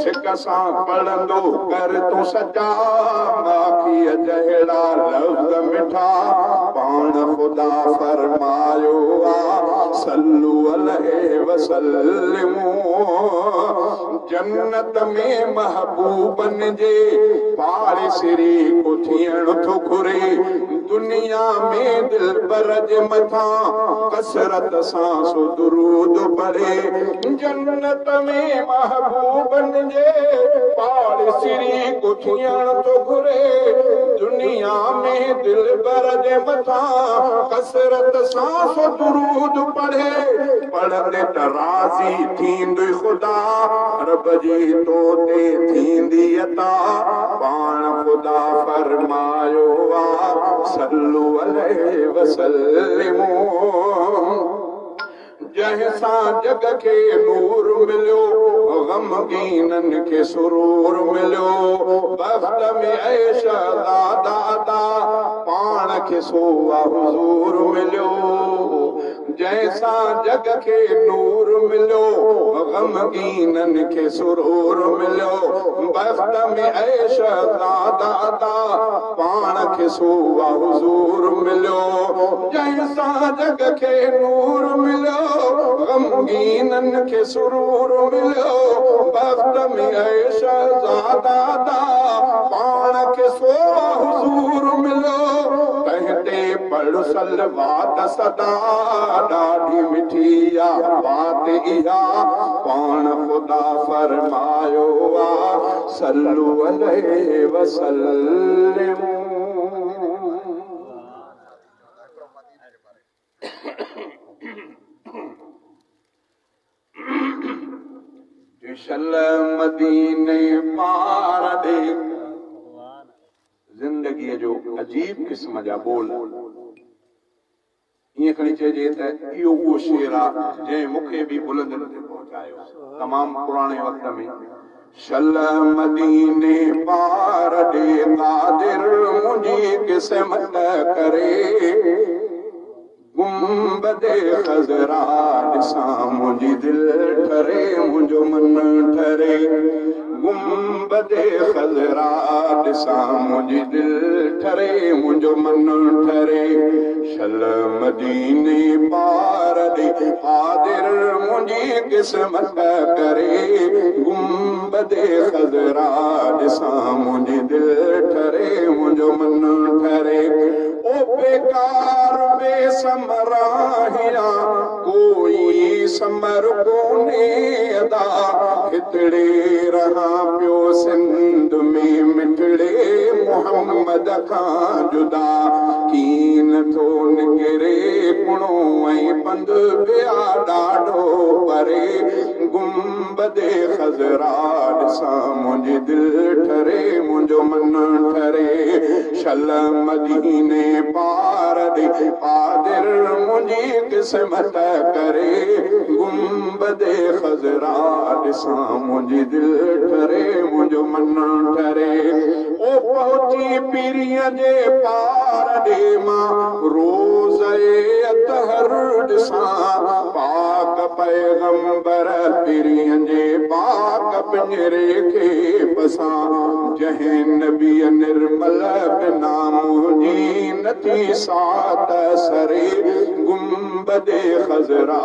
सिक सां पढ़ंदो कर तूं सजा माखीअ जहिड़ा लफ़्ज़ मिठा पाण ख़ुदा फरमायो आहे सल्लू अलैहि वसल्लमू जन्नत में महबूबन जे पाड़ेसिरी को थियण थो घुरे दुनिया में दिलबर जे मथां कसरत सां सो दुरूद पढ़े जन्नत में महबूबन जे पाड़ेसिरी को थियण थो घुरे दुनिया में दिलबर जे मथां कसरत सां सो दुरूद पढ़े पढ़ंदे त राज़ी थींदुई ख़ुदा रब जी तो ते थींदी अता पाण ख़ुदा फरमायो आहे सल्लू अलैहि वसल्लमू जंहिंसां जग खे नूर मिलियो ग़मगीननि खे सुरूर मिलियो बख़्त में ऐश दादा पाण खे सोवा हुज़ूर मिलियो जंहिंसां जग खे नूर मिलियो ग़मगीननि खे सुरूर मिलियो बख़्त में ऐश दादा पाण खे सोवा हुज़ूर मिलियो जंहिंसां जग खे नूर मिलियो ग़मगीननि खे सुरूर मिलियो बख़्त में ऐश दादा पाण खे सोवा हुज़ूर मिलियो तंहिं पढ़ सलवात सदा ॾाढी मिठी आहे बात इहा पाण ख़ुदा फरमायो आहे सल्लू अलैहि वसल्लम शल मदीने पार दे जिंदगी जो अजीब किस्म जा बोल ये खणी चइजे त इहो उहो शेर आहे जंहिं मूंखे बि बुलंदनि ते पहुचायो तमामु पुराणे वक़्त में शल मदीने पार दे कादिर मुंहिंजी क़िस्मत करे गुंबदे खज़रा ॾिसां मुंहिंजी दिलि ठरे मुंहिंजो मन ठरे गुंबदे खज़रा ॾिसां मुंहिंजी दिलि ठरे मुंहिंजो मन ठरे शल मदीने पार ॾे कादिर मुंहिंजी क़िस्मत करे गुंबदे खज़रा ॾिसां मुंहिंजी दिलि ठरे मुंहिंजो मन ठरे ओ बेकार बेसमराहिया कोई समर कोने अदा हितड़े रहा पियो सिंध में मिठड़े मोहम्मद खां जुदा कीन थो निकिरे कुणो ऐं पंध पिया ॾाढो परे गुंबदे खज़रा ॾिसां मुंहिंजी दिलि ठरे मुंहिंजो मन ठरे शल मदीने पार ॾे कादिर मुंहिंजी क़िस्मत करे गुंबदे खज़रा ॾिसां मुंहिंजी दिलि ठरे मुंहिंजो मन ठरे ओ पहुची पीरीअ जे पार ॾे मां रोज़ अतहर ॾिसां पाक पैगंबर पीरीअ जे पाक पिंजरे खे बसां जंहिं नबीअ निर्मल बिना मुंहिंजी नथी सात सरे गुंबदे खज़रा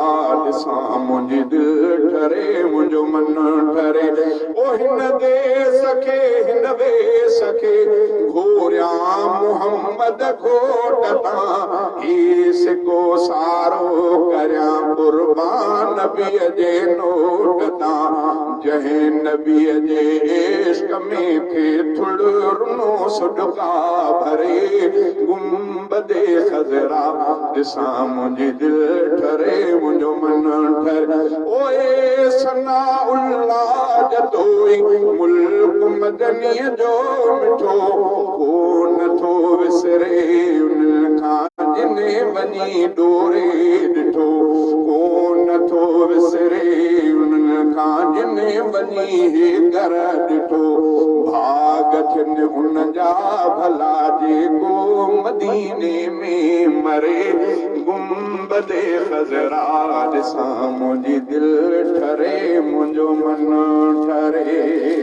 ॾिसां मुंहिंजी दिलि ठरे मुंहिंजो मन ठरे ओ हिन देस खे हिन वेस खे घोरियां मुहम्मद घोट तां ही सिको सारो करियां कुर्बान नबीअ जे नोट तां जंहिं नबीअ जे इश्क में थे थुड़ रुनो सुडका भरे गुंबदे खज़रा ॾिसां मुंहिंजी दिलि ठरे मुंहिंजो मन ठरे ओए सना उल्लाह जतोई मुल्क मदनीअ जो मिठो को नथो विसरे उन खां जिने वञी डोरे ॾिठो को नथो विसरे उन खां जिने वञी हे घर ॾिठो भाग थियनि उन जा भला जेको मदीने में मरे गुंबदे खज़रा ॾिसां मुंहिंजी दिलि ठरे मुंहिंजो मन ठरे